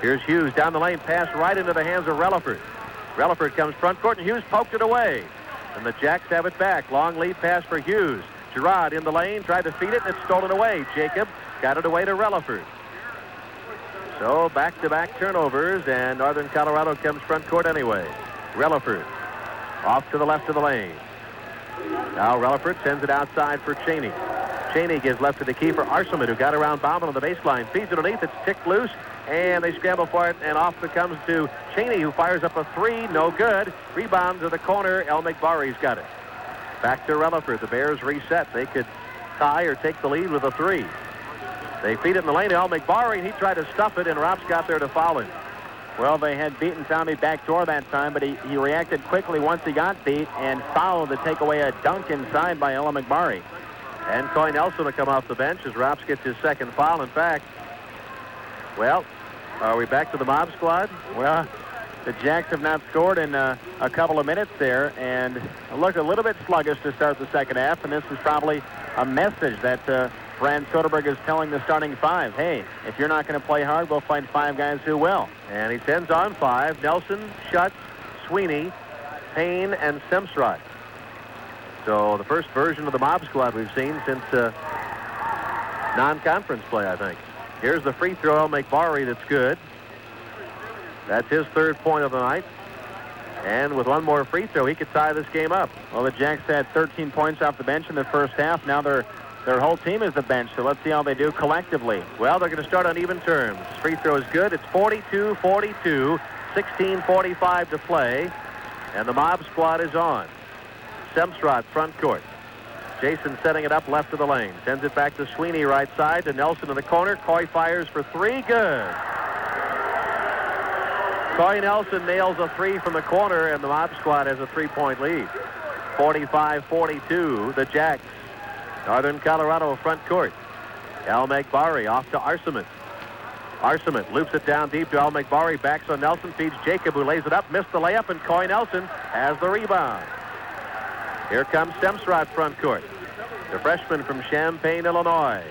Here's Hughes down the lane, pass right into the hands of Relaford. Relaford comes front court, and Hughes poked it away. And the Jacks have it back. Long lead pass for Hughes. Gerard in the lane, tried to feed it, and it's stolen away. Jacob got it away to Relaford. So back-to-back turnovers, and Northern Colorado comes front court anyway. Relaford off to the left of the lane. Now Relaford sends it outside for Cheney. Cheney gives left to the key for Arcement, who got around Bauman on the baseline. Feeds it underneath. It's ticked loose, and they scramble for it, and off it comes to Cheney, who fires up a 3. No good. Rebound to the corner. El Megbari's got it. Back to Relaford. The Bears reset. They could tie or take the lead with a 3. They feed it in the lane to El Megbari, and he tried to stuff it, and Rops got there to foul him. Well, they had beaten Tommy backdoor that time, but he reacted quickly once he got beat and fouled to take away a dunk inside by El Megbari. And Coy Nelson will come off the bench as Rops gets his second foul. In fact, well, are we back to the mob squad? Well, the Jacks have not scored in a couple of minutes there, and looked a little bit sluggish to start the second half, and this is probably a message that Brad Soderberg is telling the starting 5, hey, if you're not going to play hard, we'll find 5 guys who will. And he sends on 5, Nelson, Schutz, Sweeney, Payne, and Semsrott. So the first version of the mob squad we've seen since non-conference play, I think. Here's the free throw, El Megbari, that's good. That's his 3rd point of the night. And with one more free throw, he could tie this game up. Well, the Jacks had 13 points off the bench in the first half. Now they're Their whole team is the bench, so let's see how they do collectively. Well, they're going to start on even terms. Free throw is good. It's 42-42, 16:45 to play, and the Mob squad is on. Semstrot front court. Jason setting it up left of the lane. Sends it back to Sweeney right side to Nelson in the corner. Coy fires for three. Good. Coy Nelson nails a three from the corner, and the Mob squad has a three-point lead. 45-42, the Jacks. Northern Colorado front court. Al Megbari off to Arsaman. Arsaman loops it down deep to Al Megbari. Backs on Nelson. Feeds Jacob, who lays it up. Missed the layup, and Coy Nelson has the rebound. Here comes Semstrot front court. The freshman from Champaign, Illinois.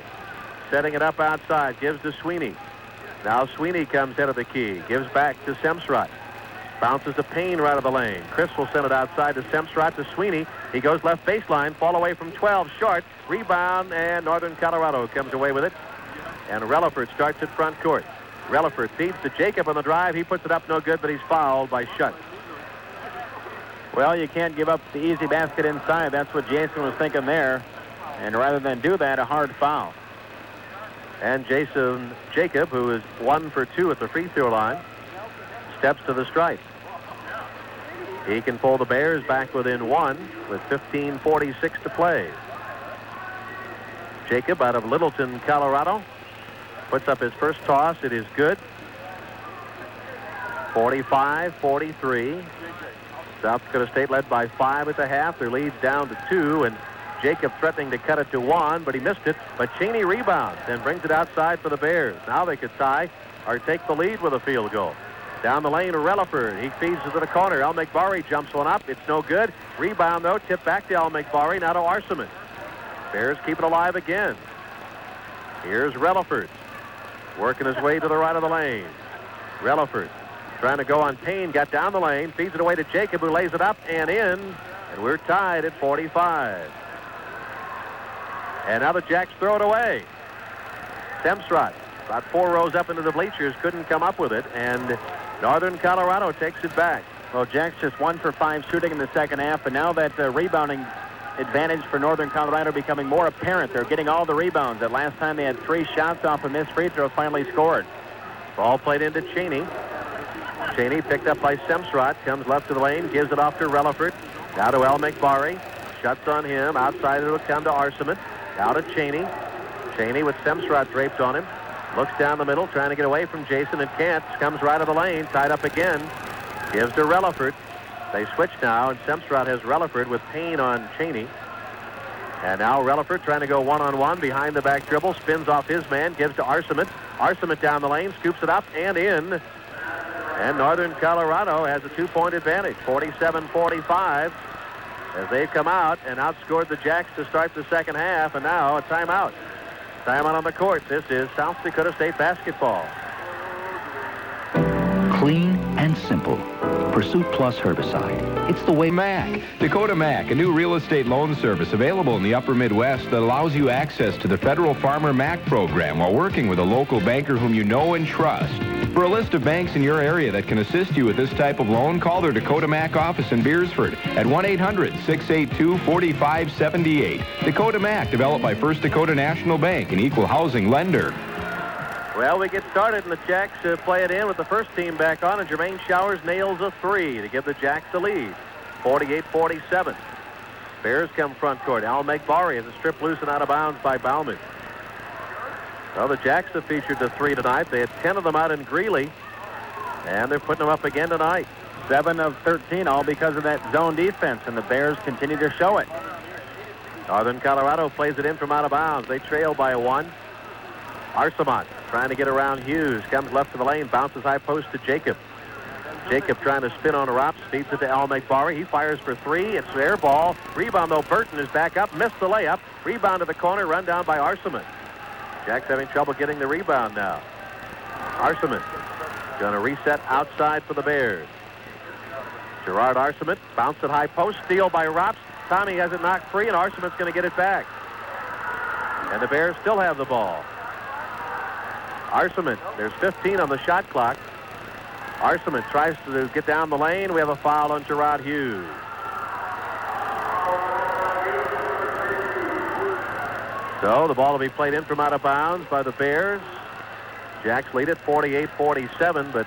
Setting it up outside. Gives to Sweeney. Now Sweeney comes head of the key. Gives back to Semstrot. Bounces to Payne right of the lane. Chris will send it outside to Semstrot to Sweeney. He goes left baseline. Fall away from 12. Short. Rebound, and Northern Colorado comes away with it. And Relaford starts at front court. Relaford feeds to Jacob on the drive. He puts it up no good, but he's fouled by Shutt. Well, you can't give up the easy basket inside. That's what Jason was thinking there. And rather than do that, a hard foul. And Jason Jacob, who is 1 for 2 at the free throw line, steps to the stripe. He can pull the Bears back within 1 with 15:46 to play. Jacob out of Littleton, Colorado, puts up his first toss. It is good. 45-43. South Dakota State led by 5 at the half. Their lead's down to 2, and Jacob threatening to cut it to 1, but he missed it. But Cheney rebounds and brings it outside for the Bears. Now they could tie or take the lead with a field goal. Down the lane to Relaford. He feeds it to the corner. Al Megbari jumps one up. It's no good. Rebound, though, tipped back to Al Megbari. Now to Arsaman. Bears keep it alive again. Here's Relaford. Working his way to the right of the lane. Relaford trying to go on Payne. Got down the lane. Feeds it away to Jacob, who lays it up and in. And we're tied at 45. And now the Jacks throw it away. Semstrot, about 4 rows up into the bleachers, couldn't come up with it, and Northern Colorado takes it back. Well, Jacks just 1 for 5 shooting in the second half, but now that rebounding advantage for Northern Colorado becoming more apparent. They're getting all the rebounds. That last time they had 3 shots off a missed free throw, finally scored. Ball played into Cheney. Cheney picked up by Semstrot, comes left to the lane, gives it off to Relaford. Now to Al Megbari. Shuts on him. Outside it'll come to Arsaman. Now to Cheney. Cheney with Semstrot draped on him. Looks down the middle, trying to get away from Jason and can't. Comes right of the lane, tied up again. Gives to Relaford. They switch now, and Semstrot has Relaford with Payne on Cheney. And now Relaford trying to go one-on-one behind the back dribble. Spins off his man, gives to Arsaman. Arsaman down the lane, scoops it up and in. And Northern Colorado has a 2-point advantage, 47-45, as they've come out and outscored the Jacks to start the second half. And now a timeout. Timeout on the court. This is South Dakota State basketball. Clean and simple. Pursuit Plus herbicide. It's the way. Mac. Dakota Mac, a new real estate loan service available in the upper Midwest that allows you access to the Federal Farmer Mac program while working with a local banker whom you know and trust. For a list of banks in your area that can assist you with this type of loan, call their Dakota Mac office in Beersford at 1-800-682-4578. Dakota Mac, developed by First Dakota National Bank, an equal housing lender. Well, we get started, and the Jacks play it in with the first team back on, and Jermaine Showers nails a 3 to give the Jacks the lead, 48-47. Bears come front court. Al Megbari has a strip loose and out of bounds by Bauman. Well, the Jacks have featured the 3 tonight. They had 10 of them out in Greeley, and they're putting them up again tonight. 7 of 13, all because of that zone defense, and the Bears continue to show it. Northern Colorado plays it in from out of bounds. They trail by 1. Arsaman trying to get around Hughes. Comes left to the lane. Bounces high post to Jacob. Jacob trying to spin on Rops. Feeds it to Al Megbari. He fires for 3. It's air ball. Rebound, though. Burton is back up. Missed the layup. Rebound to the corner. Run down by Arsaman. Jacks having trouble getting the rebound now. Arsaman going to reset outside for the Bears. Gerard Arsaman. Bounce it high post. Steal by Rops. Tommy has it knocked free, and Arsaman's going to get it back. And the Bears still have the ball. Arsaman, there's 15 on the shot clock. Arsaman tries to get down the lane. We have a foul on Gerard Hughes. So the ball will be played in from out of bounds by the Bears. Jacks lead it 48-47, but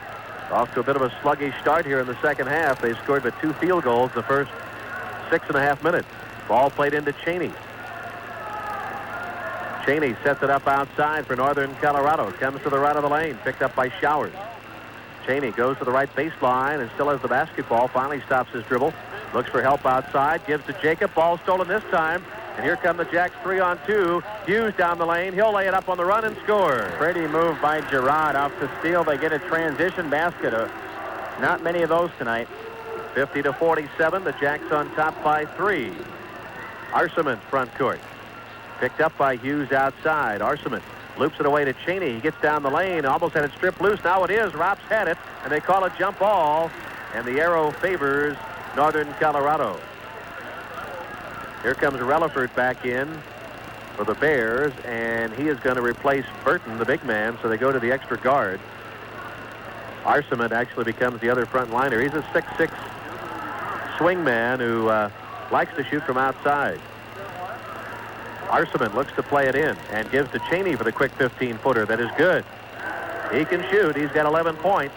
off to a bit of a sluggish start here in the second half. They scored but 2 field goals the first 6.5 minutes. Ball played into Cheney. Cheney sets it up outside for Northern Colorado. Comes to the right of the lane, picked up by Showers. Cheney goes to the right baseline and still has the basketball. Finally stops his dribble. Looks for help outside. Gives to Jacob. Ball stolen this time. And here come the Jacks 3-on-2. Hughes down the lane. He'll lay it up on the run and score. Pretty move by Girard off the steal. They get a transition basket. Not many of those tonight. 50-47. The Jacks on top by 3. Arseman front court. Picked up by Hughes outside. Arseman loops it away to Cheney. He gets down the lane. Almost had it stripped loose. Now it is. Rops had it. And they call it jump ball. And the arrow favors Northern Colorado. Here comes Relaford back in for the Bears, and he is going to replace Burton, the big man, so they go to the extra guard. Arseman actually becomes the other front liner. He's a 6'6" swing man who likes to shoot from outside. Arseman looks to play it in and gives to Cheney for the quick 15-footer. That is good. He can shoot. He's got 11 points.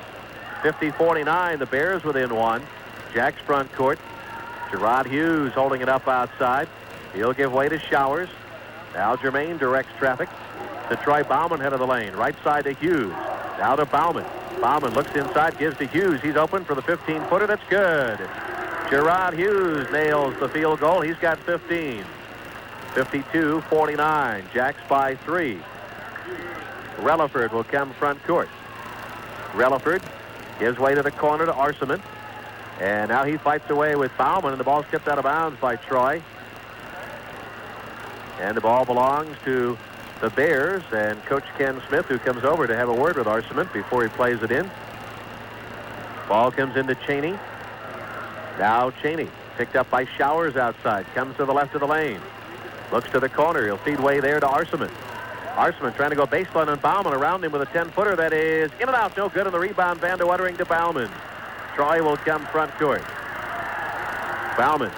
50-49, the Bears within 1. Jacks front court. Gerard Hughes holding it up outside. He'll give way to Showers. Now Germain directs traffic to Troy Bauman, head of the lane. Right side to Hughes. Now to Bauman. Bauman looks inside, gives to Hughes. He's open for the 15-footer. That's good. Gerard Hughes nails the field goal. He's got 15. 52-49. Jacks by 3. Relaford will come front court. Relaford gives way to the corner to Arseman. And now he fights away with Bauman, and the ball's tipped out of bounds by Troy. And the ball belongs to the Bears and Coach Ken Smith, who comes over to have a word with Arseman before he plays it in. Ball comes into Cheney. Now Cheney picked up by Showers outside. Comes to the left of the lane. Looks to the corner. He'll feed way there to Arseman. Arseman trying to go baseline on Bauman. Around him with a 10-footer. That is in and out. No good on the rebound. Van de Wettering to Bauman. Troy will come front court. Bauman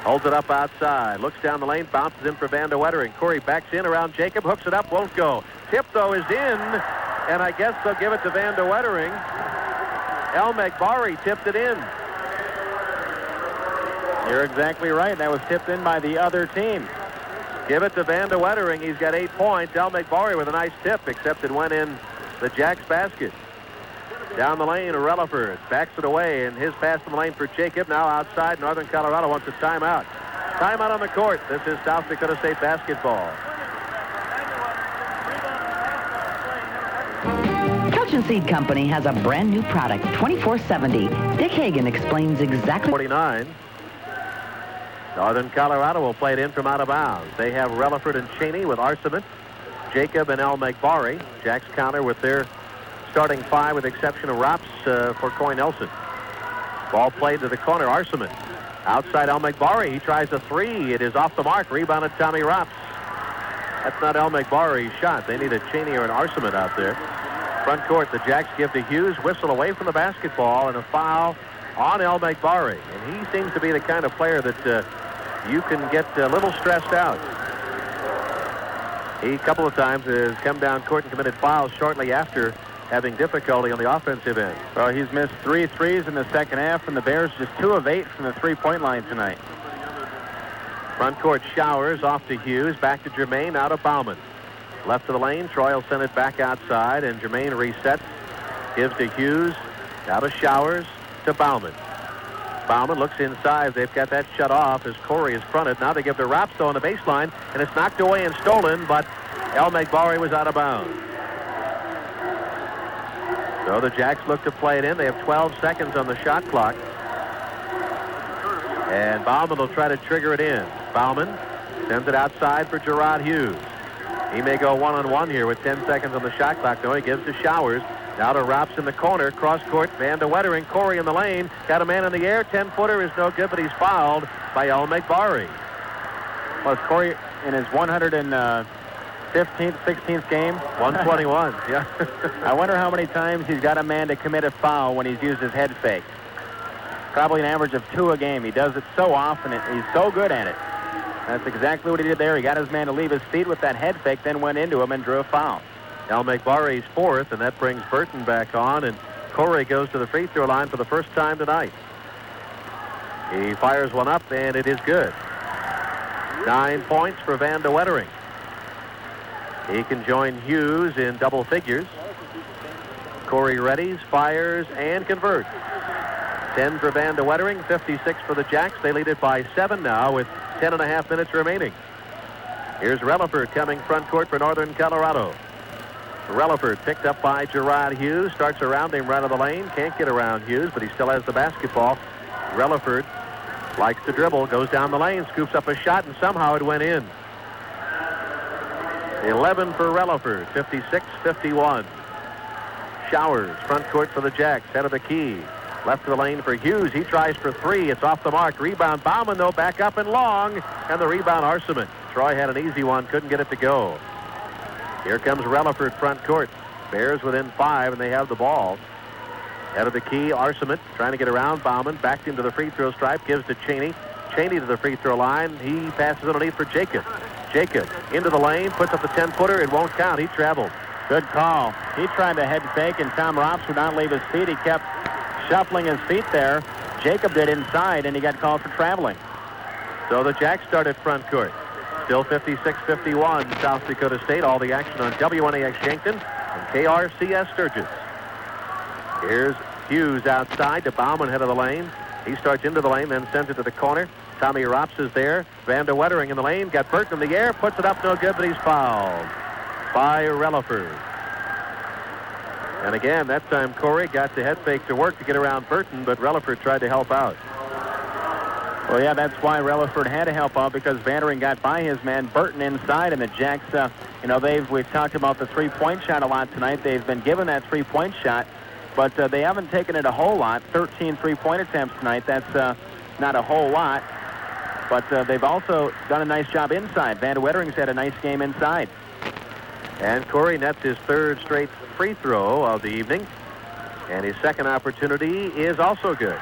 holds it up outside. Looks down the lane. Bounces in for Van de Wettering. Corey backs in around Jacob. Hooks it up. Won't go. Tip, though, is in. And I guess they'll give it to Van de Wettering. El Megbari tipped it in. You're exactly right. That was tipped in by the other team. Give it to Van de Wettering. He's got 8 points. El Megbari with a nice tip, except it went in the Jacks basket. Down the lane, Relaford backs it away, and his pass in the lane for Jacob. Now outside, Northern Colorado wants a timeout. Timeout on the court. This is South Dakota State basketball. Couch and Seed Company has a brand new product, 2470. Dick Hagan explains exactly. 49. Northern Colorado will play it in from out of bounds. They have Relaford and Cheney with Arseman, Jacob, and El Megbari. Jacks counter with their starting 5 with the exception of Rops for Coy Nelson. Ball played to the corner. Arseman outside El Megbari. He tries a 3. It is off the mark. Rebounded Tommy Rops. That's not El Megbari's shot. They need a Cheney or an Arseman out there. Front court, the Jacks give to Hughes. Whistle away from the basketball and a foul on El Megbari. And he seems to be the kind of player that you can get a little stressed out. He a couple of times has come down court and committed fouls shortly after having difficulty on the offensive end. Well, he's missed 3 threes in the second half, and the Bears just 2 of 8 from the three-point line tonight. Front court Showers off to Hughes, back to Germain, out of Bauman. Left of the lane, Troy will send it back outside, and Germain resets, gives to Hughes, out of Showers to Bauman. Bauman looks inside. They've got that shut off as Corey is fronted. Now they give to Rapstow on the baseline, and it's knocked away and stolen, but El Megbari was out of bounds. So the Jacks look to play it in. They have 12 seconds on the shot clock. And Bauman will try to trigger it in. Bauman sends it outside for Gerard Hughes. He may go one-on-one here with 10 seconds on the shot clock. No, he gives to Showers. Now to Rops in the corner. Cross court. Van de Wettering. Corey in the lane. Got a man in the air. 10-footer is no good, but he's fouled by El Megbari. Was Corey in his 115th, 16th game? 121, yeah. I wonder how many times he's got a man to commit a foul when he's used his head fake. Probably an average of 2 a game. He does it so often. He's so good at it. That's exactly what he did there. He got his man to leave his feet with that head fake, then went into him and drew a foul. El McBarry's fourth, and that brings Burton back on, and Corey goes to the free throw line for the first time tonight. He fires one up, and it is good. 9 points for Van de Wettering. He can join Hughes in double figures. Corey readies, fires, and converts. 10 for Van de Wettering, 56 for the Jacks. They lead it by 7 now with 10.5 minutes remaining. Here's Relaford coming front court for Northern Colorado. Relaford picked up by Gerard Hughes. Starts around him right of the lane. Can't get around Hughes, but he still has the basketball. Relaford likes to dribble, goes down the lane, scoops up a shot, and somehow it went in. 11 for Relaford, 56-51. Showers, front court for the Jacks, head of the key. Left of the lane for Hughes. He tries for three. It's off the mark. Rebound Bauman, though, back up and long. And the rebound, Arseman. Troy had an easy one, couldn't get it to go. Here comes Relaford front court. Bears within 5, and they have the ball. Head of the key, Arseman trying to get around Bauman. Backed him to the free throw stripe, gives to Cheney. Cheney to the free throw line. He passes underneath for Jacob. Jacob into the lane, puts up the 10-footer. It won't count. He traveled. Good call. He tried to head fake, and Tom Rops would not leave his feet. He kept shuffling his feet there. Jacob did inside, and he got called for traveling. So the Jacks start at front court. Still 56-51, South Dakota State. All the action on WNAX Yankton and KRCS Sturgis. Here's Hughes outside to Bauman, head of the lane. He starts into the lane, then sends it to the corner. Tommy Rops is there. Van de Wettering in the lane. Got Burton in the air. Puts it up, no good, but he's fouled by Relaford. And again, that time Corey got the head fake to work to get around Burton, but Relaford tried to help out. Well, yeah, that's why Relaford had to help out, because Vandering got by his man Burton inside, and the Jacks, we've talked about the three-point shot a lot tonight. They've been given that three-point shot, but they haven't taken it a whole lot. 13 three-point attempts tonight. That's not a whole lot, but they've also done a nice job inside. Van de Wettering's had a nice game inside. And Corey nets his third straight free throw of the evening, and his second opportunity is also good.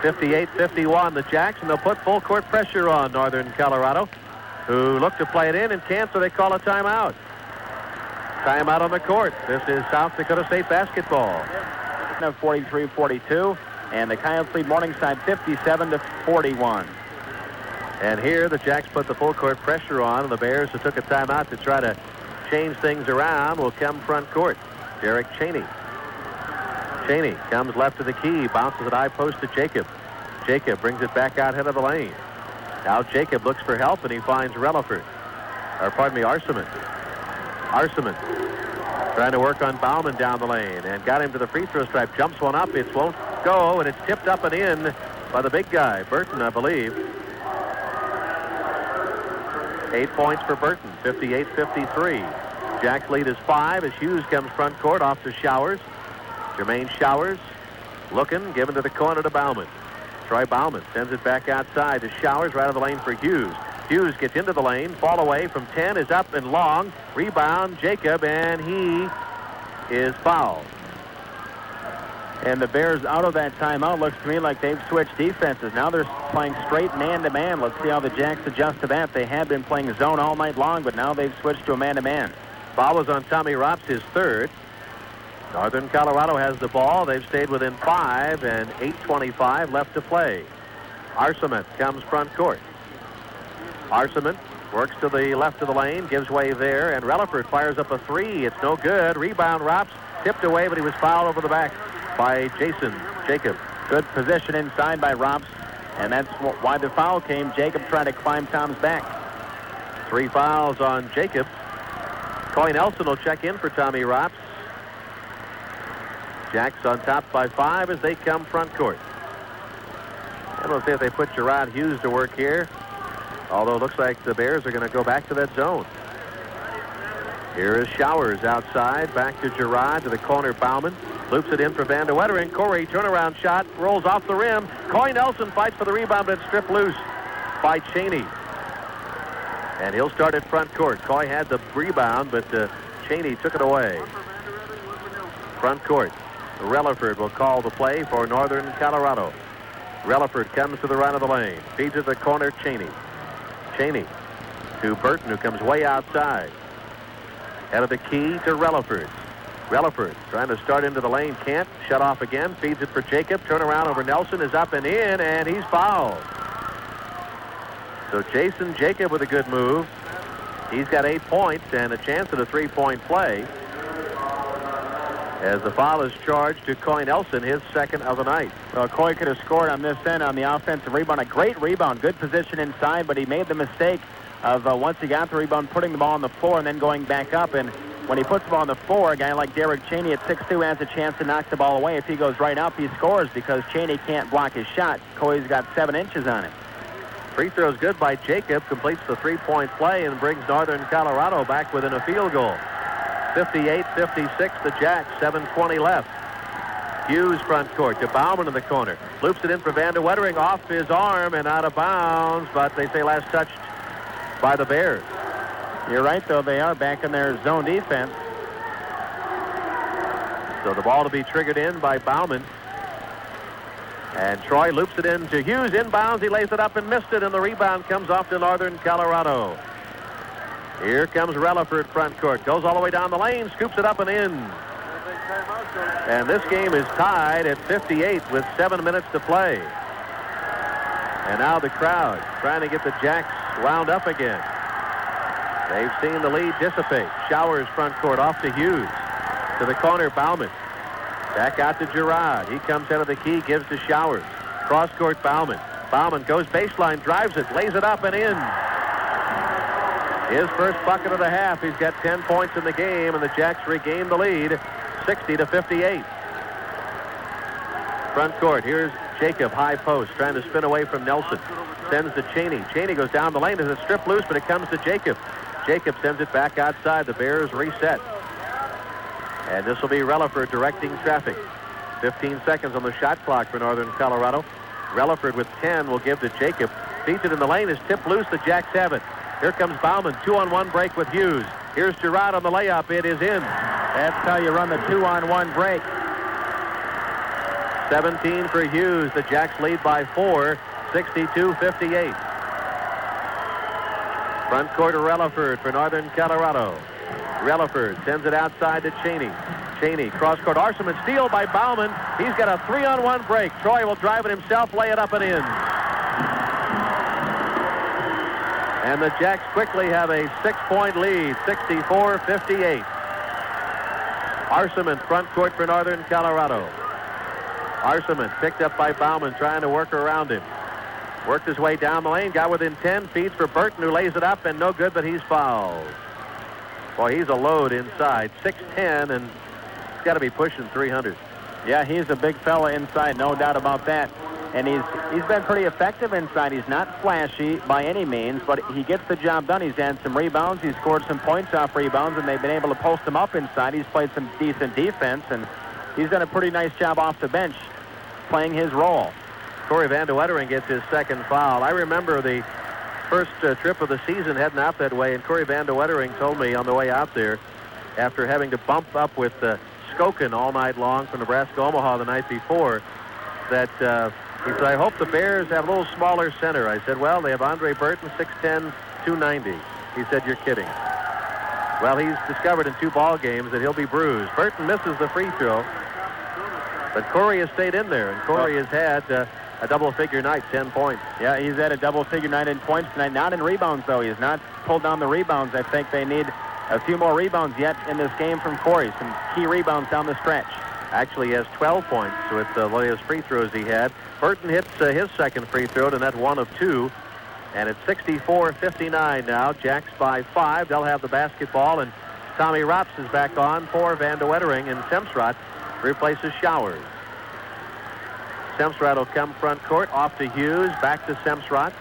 58-51, the Jacks, and they'll put full court pressure on Northern Colorado, who look to play it in and can't, so they call a timeout. Timeout on the court. This is South Dakota State basketball. 43-42, and the Coyotes lead Morningside 57-41. And here the Jacks put the full court pressure on, and the Bears, who took a timeout to try to change things around, will come front court. Derek Cheney. Cheney comes left of the key, bounces at high post to Jacob. Jacob brings it back out head of the lane. Now Jacob looks for help, and he finds Relaford. Arseman. Arseman trying to work on Bauman down the lane, and got him to the free throw stripe. Jumps one up. It won't go, and it's tipped up and in by the big guy, Burton, I believe. 8 points for Burton, 58-53. Jacks lead is 5 as Hughes comes front court off to Showers. Jermaine Showers looking, given to the corner to Bauman. Troy Bauman sends it back outside to Showers, right of the lane for Hughes. Hughes gets into the lane, fall away from 10, is up and long. Rebound, Jacob, and he is fouled. And the Bears, out of that timeout, looks to me like they've switched defenses. Now they're playing straight man-to-man. Let's see how the Jacks adjust to that. They had been playing zone all night long, but now they've switched to a man-to-man. Foul was on Tommy Rops, his third. Northern Colorado has the ball. They've stayed within 5, and 8:25 left to play. Arseman comes front court. Arseman works to the left of the lane, gives way there, and Relaford fires up a three. It's no good. Rebound, Rops tipped away, but he was fouled over the back by Jason Jacob. Good position inside by Rops, and that's why the foul came. Jacob tried to climb Tom's back. 3 fouls on Jacob. Coy Nelson will check in for Tommy Rops. Jacks on top by 5 as they come front court. And we'll see if they put Gerard Hughes to work here, although it looks like the Bears are going to go back to that zone. Here is Showers outside, back to Gerard, to the corner, Bauman. Loops it in for Van de Wettering. Corey, turnaround shot, rolls off the rim. Coy Nelson fights for the rebound, but it's stripped loose by Cheney. And he'll start at front court. Coy had the rebound, but Cheney took it away. Front court. Relaford will call the play for Northern Colorado. Relaford comes to the right of the lane. Feeds it to the corner, Cheney. Cheney to Burton, who comes way outside. Head of the key to Relaford. Relaford trying to start into the lane. Can't. Shut off again. Feeds it for Jacob. Turn around over Nelson. Is up and in, and he's fouled. So Jason Jacob with a good move. He's got 8 points and a chance at a 3-point play. As the foul is charged to Coy Nelson, his second of the night. Well, Coy could have scored on this end on the offensive rebound. A great rebound, good position inside, but he made the mistake of once he got the rebound, putting the ball on the floor and then going back up. And when he puts the ball on the floor, a guy like Derek Cheney at 6'2" has a chance to knock the ball away. If he goes right up, he scores because Cheney can't block his shot. Coy's got 7 inches on it. Free throw's good by Jacob, completes the 3-point play and brings Northern Colorado back within a field goal. 58-56 the Jacks, 7:20 left. Hughes front court to Bauman in the corner. Loops it in for Van de Wettering, off his arm and out of bounds, but they say last touched by the Bears. You're right, though. They are back in their zone defense. So the ball to be triggered in by Bauman. And Troy loops it in to Hughes, inbounds. He lays it up and missed it, and the rebound comes off to Northern Colorado. Here comes Relaford front court. Goes all the way down the lane, scoops it up and in. And this game is tied at 58 with 7 minutes to play. And now the crowd trying to get the Jacks wound up again. They've seen the lead dissipate. Showers front court off to Hughes. To the corner, Bauman. Back out to Girard. He comes out of the key, gives to Showers. Cross court, Bauman. Bauman goes baseline, drives it, lays it up and in. His first bucket of the half. He's got 10 points in the game, and the Jacks regain the lead, 60-58. Front court, here's Jacob, high post, trying to spin away from Nelson. Sends to Cheney. Cheney goes down the lane. There's a strip loose, but it comes to Jacob. Jacob sends it back outside. The Bears reset. And this will be Relaford directing traffic. 15 seconds on the shot clock for Northern Colorado. Relaford with 10 will give to Jacob. Feeds it in the lane. Is tipped loose. The Jacks have it. Here comes Bauman. 2-on-1 break with Hughes. Here's Girard on the layup. It is in. That's how you run the 2-on-1 break. 17 for Hughes. The Jacks lead by 4, 62-58. Front court to Relaford for Northern Colorado. Relaford sends it outside to Cheney. Cheney, cross court, Arseman, steal by Bauman. He's got a 3-on-1 break. Troy will drive it himself, lay it up and in. And the Jacks quickly have a 6-point lead, 64-58. Arseman, front court for Northern Colorado. Arseman picked up by Bauman, trying to work around him. Worked his way down the lane, got within 10, feeds for Burton, who lays it up, and no good, but he's fouled. Boy, he's a load inside, 6'10", and he's got to be pushing 300. Yeah, he's a big fella inside, no doubt about that. And he's been pretty effective inside. He's not flashy by any means, but he gets the job done. He's had some rebounds. He's scored some points off rebounds, and they've been able to post him up inside. He's played some decent defense, and he's done a pretty nice job off the bench playing his role. Corey Van de Wettering gets his second foul. I remember the first trip of the season heading out that way, and Corey Van de Wettering told me on the way out there, after having to bump up with Skokin all night long from Nebraska-Omaha the night before, that he said, I hope the Bears have a little smaller center. I said, well, they have Andre Burton, 6'10", 290. He said, you're kidding. Well, he's discovered in 2 ball games that he'll be bruised. Burton misses the free throw, but Corey has stayed in there, and Corey has had a double-figure night, 10 points. Yeah, he's had a double-figure night in points tonight. Not in rebounds, though. He's not pulled down the rebounds. I think they need a few more rebounds yet in this game from Corey. Some key rebounds down the stretch. Actually, he has 12 points with the latest free throws he had. Burton hits his second free throw to net 1 of 2. And it's 64-59 now. Jacks by 5. They'll have the basketball, and Tommy Rops is back on for Van de Wettering, and Semsrott replaces Showers. Semsrott will come front court, off to Hughes, back to Semsrott.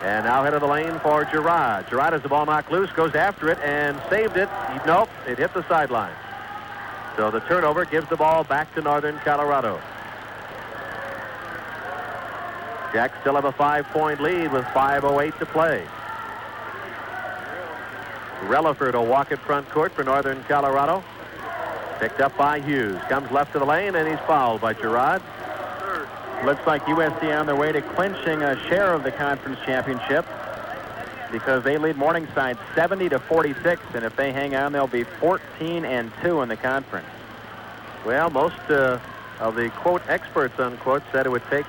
And now head of the lane for Girard. Girard has the ball knocked loose, goes after it, and saved it. Nope, it hit the sideline. So the turnover gives the ball back to Northern Colorado. Jacks still have a 5-point lead with 5:08 to play. Relaford will walk at front court for Northern Colorado. Picked up by Hughes. Comes left to the lane, and he's fouled by Girard. Looks like USC on their way to clinching a share of the conference championship because they lead Morningside 70-46, and if they hang on, they'll be 14-2 in the conference. Well, most of the, quote, experts, unquote, said it would take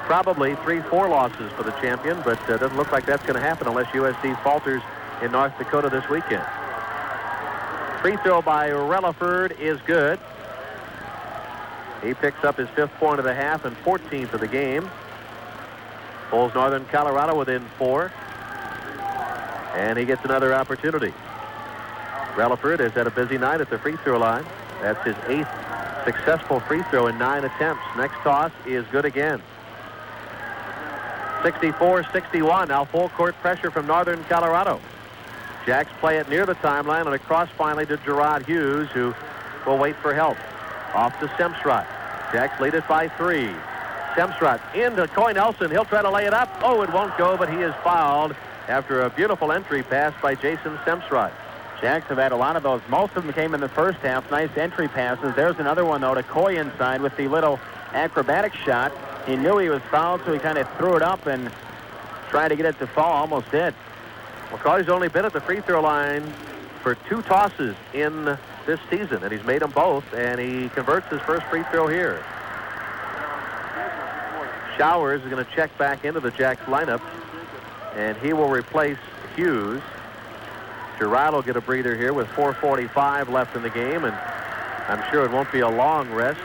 probably 3-4 losses for the champion, but it doesn't look like that's going to happen unless USC falters in North Dakota this weekend. Free throw by Relaford is good. He picks up his 5th point of the half and 14th of the game. Pulls Northern Colorado within 4. And he gets another opportunity. Relaford has had a busy night at the free throw line. That's his 8th successful free throw in 9 attempts. Next toss is good again. 64-61. Now full court pressure from Northern Colorado. Jacks play it near the timeline and across finally to Gerard Hughes, who will wait for help. Off to Semsrott. Jacks lead it by 3. Semsrott into Coy Nelson. He'll try to lay it up. Oh, it won't go, but he is fouled after a beautiful entry pass by Jason Semsrott. Jacks have had a lot of those. Most of them came in the first half. Nice entry passes. There's another one, though, to Coy inside with the little acrobatic shot. He knew he was fouled, so he kind of threw it up and tried to get it to fall. Almost did. Well, Coy's only been at the free throw line for 2 tosses in this season, and he's made them both, and he converts his first free throw here. Showers is going to check back into the Jacks lineup, and he will replace Hughes. Gerard will get a breather here with 4:45 left in the game, and I'm sure it won't be a long rest.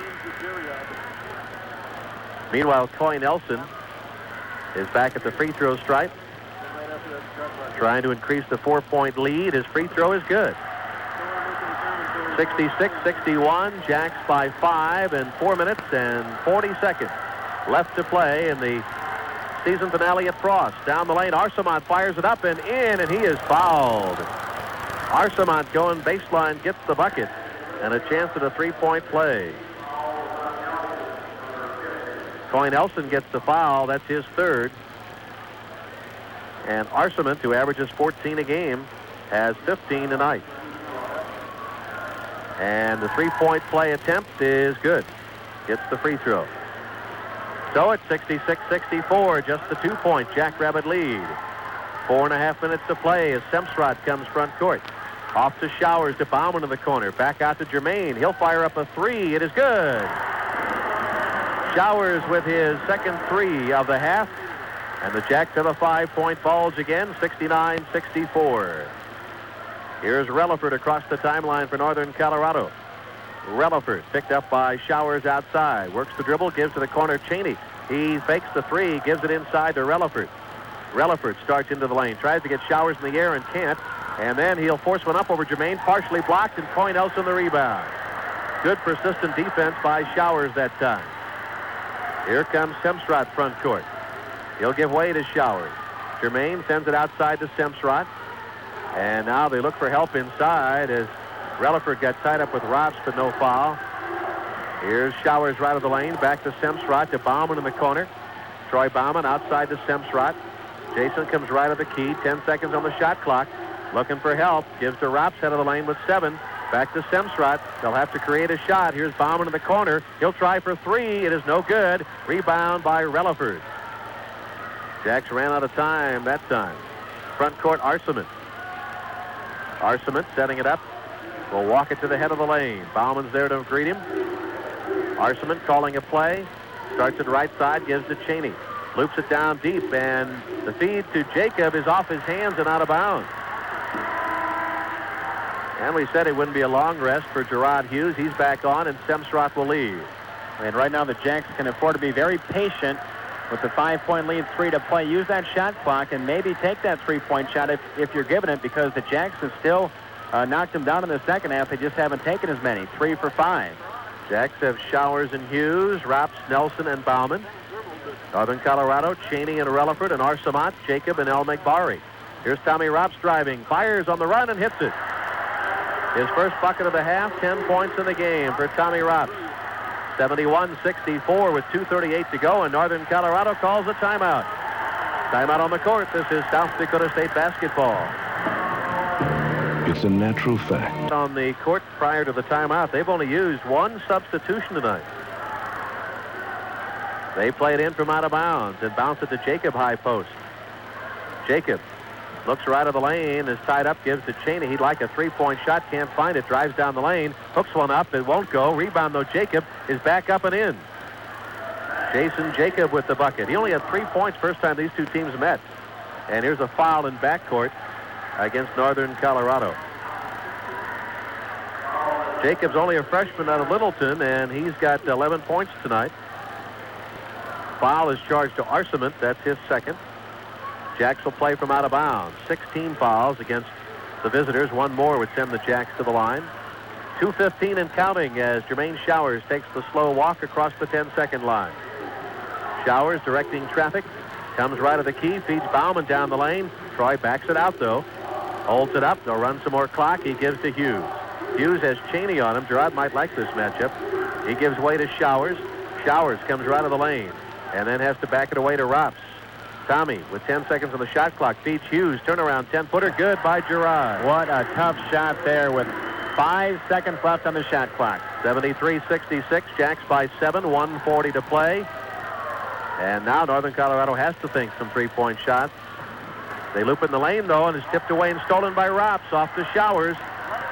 Meanwhile, Coy Nelson is back at the free throw stripe, trying to increase the 4-point lead. His free throw is good. 66-61, Jacks by 5 and 4 minutes and 40 seconds left to play in the season finale at Frost. Down the lane, Arsamont fires it up and in, and he is fouled. Arsamont going baseline, gets the bucket, and a chance at a 3-point play. Coy Nelson gets the foul. That's his 3rd. And Arsamont, who averages 14 a game, has 15 tonight. And the 3-point play attempt is good. Gets the free throw. So it's 66-64, just the 2-point Jackrabbit lead. 4.5 minutes to play as Semsrott comes front court. Off to Showers, to Bauman in the corner. Back out to Germain. He'll fire up a 3. It is good. Showers with his 2nd 3 of the half. And the Jacks have a 5-point bulge again, 69-64. Here's Relaford across the timeline for Northern Colorado. Relaford picked up by Showers outside. Works the dribble, gives to the corner Cheney. He fakes the 3, gives it inside to Relaford. Relaford starts into the lane, tries to get Showers in the air and can't. And then he'll force one up over Germain, partially blocked, and Coy Nelson the rebound. Good persistent defense by Showers that time. Here comes Semsrott front court. He'll give way to Showers. Germain sends it outside to Semsrott. And now they look for help inside as Relaford got tied up with Rops, but no foul. Here's Showers right of the lane. Back to Semsrott, to Bauman in the corner. Troy Bauman outside to Semsrott. Jason comes right of the key. 10 seconds on the shot clock. Looking for help. Gives to Rops, head of the lane with 7. Back to Semsrott. They'll have to create a shot. Here's Bauman in the corner. He'll try for 3. It is no good. Rebound by Relaford. Jacks ran out of time that time. Front court, Arsamont. Arsamont setting it up. Will walk it to the head of the lane. Bauman's there to greet him. Arsamont calling a play. Starts it right side, gives to Cheney. Loops it down deep, and the feed to Jacob is off his hands and out of bounds. And we said it wouldn't be a long rest for Gerard Hughes. He's back on, and Semsrott will leave. And right now the Jacks can afford to be very patient with the 5-point lead, 3 to play. Use that shot clock and maybe take that 3-point shot if you're given it, because the Jacks have still knocked them down in the second half. They just haven't taken as many. 3 for 5. Jacks have Showers and Hughes, Rops, Nelson, and Bauman. Northern Colorado, Cheney and Relaford, and Arsamont, Jacob, and El Megbari. Here's Tommy Rops driving, fires on the run and hits it. His first bucket of the half, 10 points in the game for Tommy Rops. 71-64 with 2:38 to go, and Northern Colorado calls a timeout. Timeout on the court. This is South Dakota State basketball. It's a natural fact. On the court prior to the timeout, they've only used 1 substitution tonight. They play it in from out of bounds and bounce it to Jacob high post. Jacob looks right of the lane, is tied up, gives to Cheney. He'd like a three-point shot, can't find it, drives down the lane, hooks one up, it won't go. Rebound, though, Jacob is back up and in. Jason Jacob with the bucket. He only had 3 points first time these two teams met. And here's a foul in backcourt against Northern Colorado. Jacob's only a freshman out of Littleton, and he's got 11 points tonight. Foul is charged to Arcement. That's his second. Jacks will play from out of bounds. 16 fouls against the visitors. One more would send the Jacks to the line. 2:15 and counting as Jermaine Showers takes the slow walk across the 10-second line. Showers directing traffic. Comes right of the key. Feeds Bauman down the lane. Troy backs it out, though. Holds it up. They'll run some more clock. He gives to Hughes. Hughes has Cheney on him. Gerard might like this matchup. He gives way to Showers. Showers comes right of the lane and then has to back it away to Rops. Tommy with 10 seconds on the shot clock feeds Hughes. Turnaround 10-footer. Good by Gerard. What a tough shot there with 5 seconds left on the shot clock. 73-66. Jacks by 7. 1:40 to play. And now Northern Colorado has to think some three-point shots. They loop in the lane, though, and is tipped away and stolen by Rops off the Showers.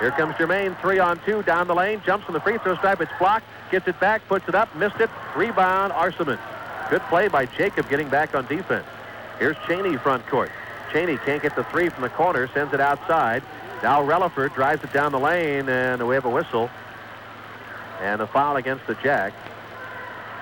Here comes Jermaine, 3-on-2, down the lane, jumps from the free throw stripe. It's blocked, gets it back, puts it up, missed it. Rebound, Arcement. Good play by Jacob getting back on defense. Here's Cheney front court. Cheney can't get the three from the corner, sends it outside. Now Relaford drives it down the lane, and we have a whistle. And a foul against the Jacks.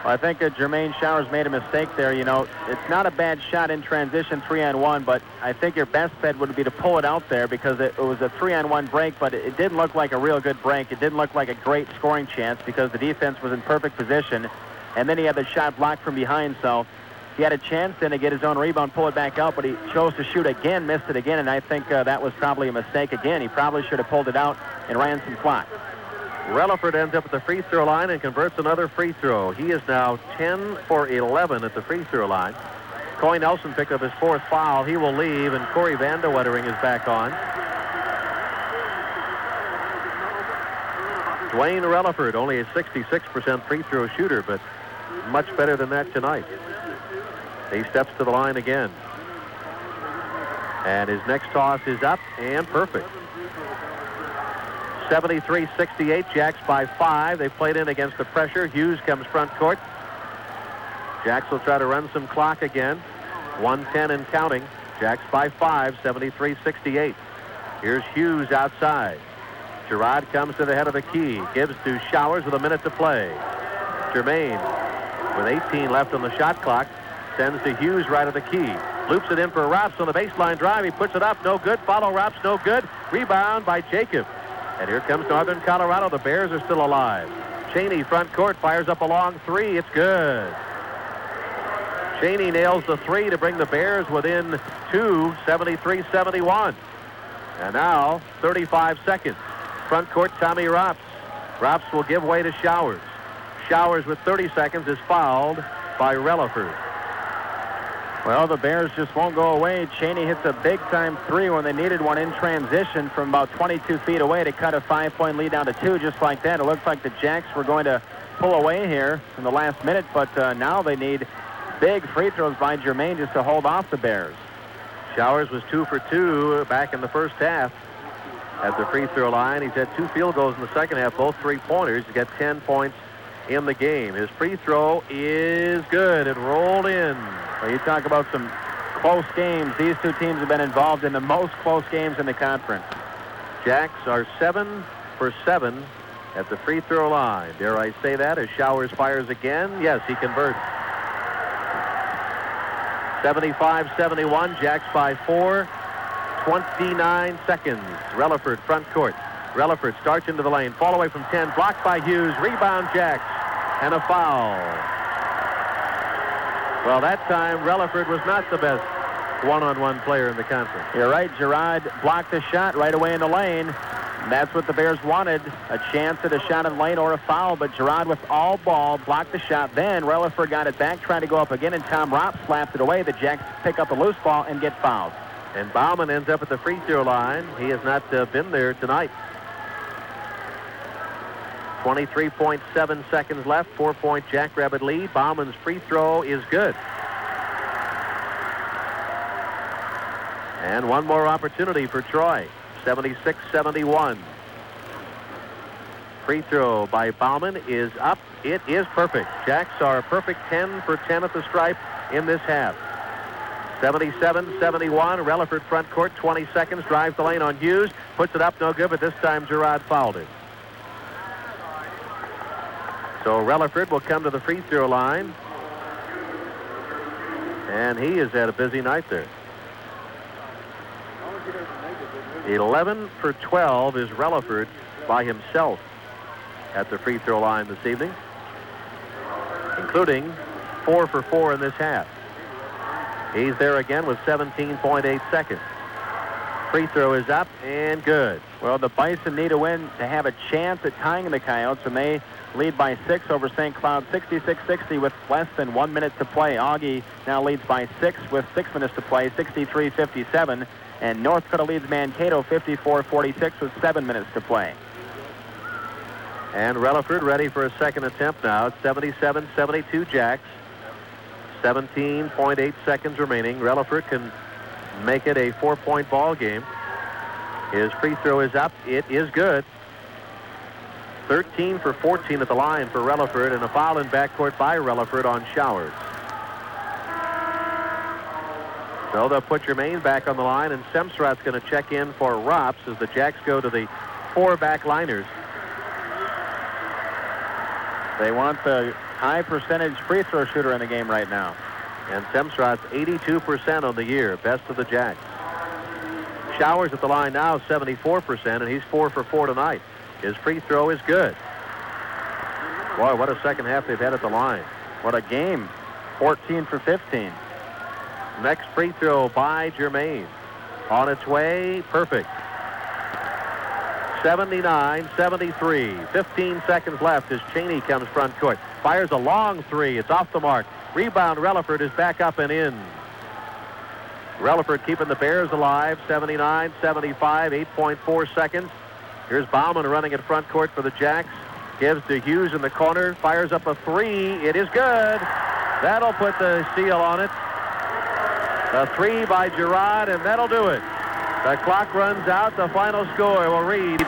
Well, I think Jermaine Showers made a mistake there. You know, it's not a bad shot in transition 3-on-1, but I think your best bet would be to pull it out there because it was a 3-on-1 break, but it didn't look like a real good break. It didn't look like a great scoring chance because the defense was in perfect position, and then he had the shot blocked from behind, so he had a chance then to get his own rebound, pull it back out, but he chose to shoot again, missed it again, and I think that was probably a mistake again. He probably should have pulled it out and ran some clock. Relaford ends up at the free throw line and converts another free throw. He is now 10 for 11 at the free throw line. Coy Nelson picked up his fourth foul. He will leave, and Corey Vandewettering is back on. Dwayne Relaford, only a 66% free throw shooter, but much better than that tonight. He steps to the line again. And his next toss is up and perfect. 73-68, Jacks by 5. They played in against the pressure. Hughes comes front court. Jacks will try to run some clock again. 1:10 and counting. Jacks by 5, 73-68. Here's Hughes outside. Gerard comes to the head of the key. Gives to Showers with a minute to play. Jermaine, with 18 left on the shot clock, sends to Hughes right of the key. Loops it in for Rops on the baseline drive. He puts it up. No good. Follow Rops. No good. Rebound by Jacob. And here comes Northern Colorado. The Bears are still alive. Cheney front court fires up a long three. It's good. Cheney nails the three to bring the Bears within 2, 73-71. And now 35 seconds. Front court, Tommy Rops. Rops will give way to Showers. Showers with 30 seconds is fouled by Relaford. Well, the Bears just won't go away. Cheney hits a big-time three when they needed one in transition from about 22 feet away to cut a 5-point lead down to 2 just like that. It looks like the Jacks were going to pull away here in the last minute, but now they need big free throws by Jermaine just to hold off the Bears. Showers was 2 for 2 back in the first half at the free throw line. He's had 2 field goals in the second half, both three-pointers. He's got 10 points in the game. His free throw is good. It rolled in. Well, you talk about some close games. These two teams have been involved in the most close games in the conference. Jacks are 7 for 7 at the free throw line. Dare I say that as Showers fires again? Yes, he converts. 75-71, Jacks by 4. 29 seconds. Relaford front court. Relaford starts into the lane. Fall away from 10. Blocked by Hughes. Rebound Jacks. And a foul. Well, that time Relaford was not the best one-on-one player in the conference. You're right. Gerard blocked the shot right away in the lane. That's what the Bears wanted, a chance at a shot in the lane or a foul, but Gerard with all ball blocked the shot. Then Relaford got it back, tried to go up again, and Tom Ropp slapped it away. The Jacks pick up a loose ball and get fouled. And Bauman ends up at the free throw line. He has not been there tonight. 23.7 seconds left, 4-point Jackrabbit lead. Bauman's free throw is good. And one more opportunity for Troy, 76-71. Free throw by Bauman is up. It is perfect. Jacks are a perfect 10 for 10 at the stripe in this half. 77-71. Relaford front court, 20 seconds. Drives the lane on Hughes. Puts it up, no good, but this time Gerard fouled him. So Relaford will come to the free throw line. And he has had a busy night there. 11 for 12 is Relaford by himself at the free throw line this evening, including 4 for 4 in this half. He's there again with 17.8 seconds. Free throw is up and good. Well, the Bison need a win to have a chance at tying the Coyotes, and they lead by 6 over St. Cloud, 66-60 with less than 1 minute to play. Augie now leads by 6 with 6 minutes to play, 63-57. And North Dakota leads Mankato 54-46 with 7 minutes to play. And Relaford ready for a second attempt now. It's 77-72 Jacks. 17.8 seconds remaining. Relaford can make it a 4-point ball game. His free throw is up. It is good. 13 for 14 at the line for Relaford, and a foul in backcourt by Relaford on Showers. So they'll put Germain back on the line, and Semsrat's going to check in for Rops as the Jacks go to the 4 backliners. They want the high percentage free throw shooter in the game right now. And Semsrat's 82% on the year, best of the Jacks. Showers at the line now, 74%, and he's 4 for 4 tonight. His free throw is good. Boy, what a second half they've had at the line. What a game. 14 for 15. Next free throw by Germain. On its way, perfect. 79-73. 15 seconds left as Cheney comes front court. Fires a long three. It's off the mark. Rebound, Relaford is back up and in. Relaford keeping the Bears alive. 79-75, 8.4 seconds. Here's Bauman running at front court for the Jacks. Gives to Hughes in the corner. Fires up a three. It is good. That'll put the seal on it. A three by Gerard, and that'll do it. The clock runs out. The final score will read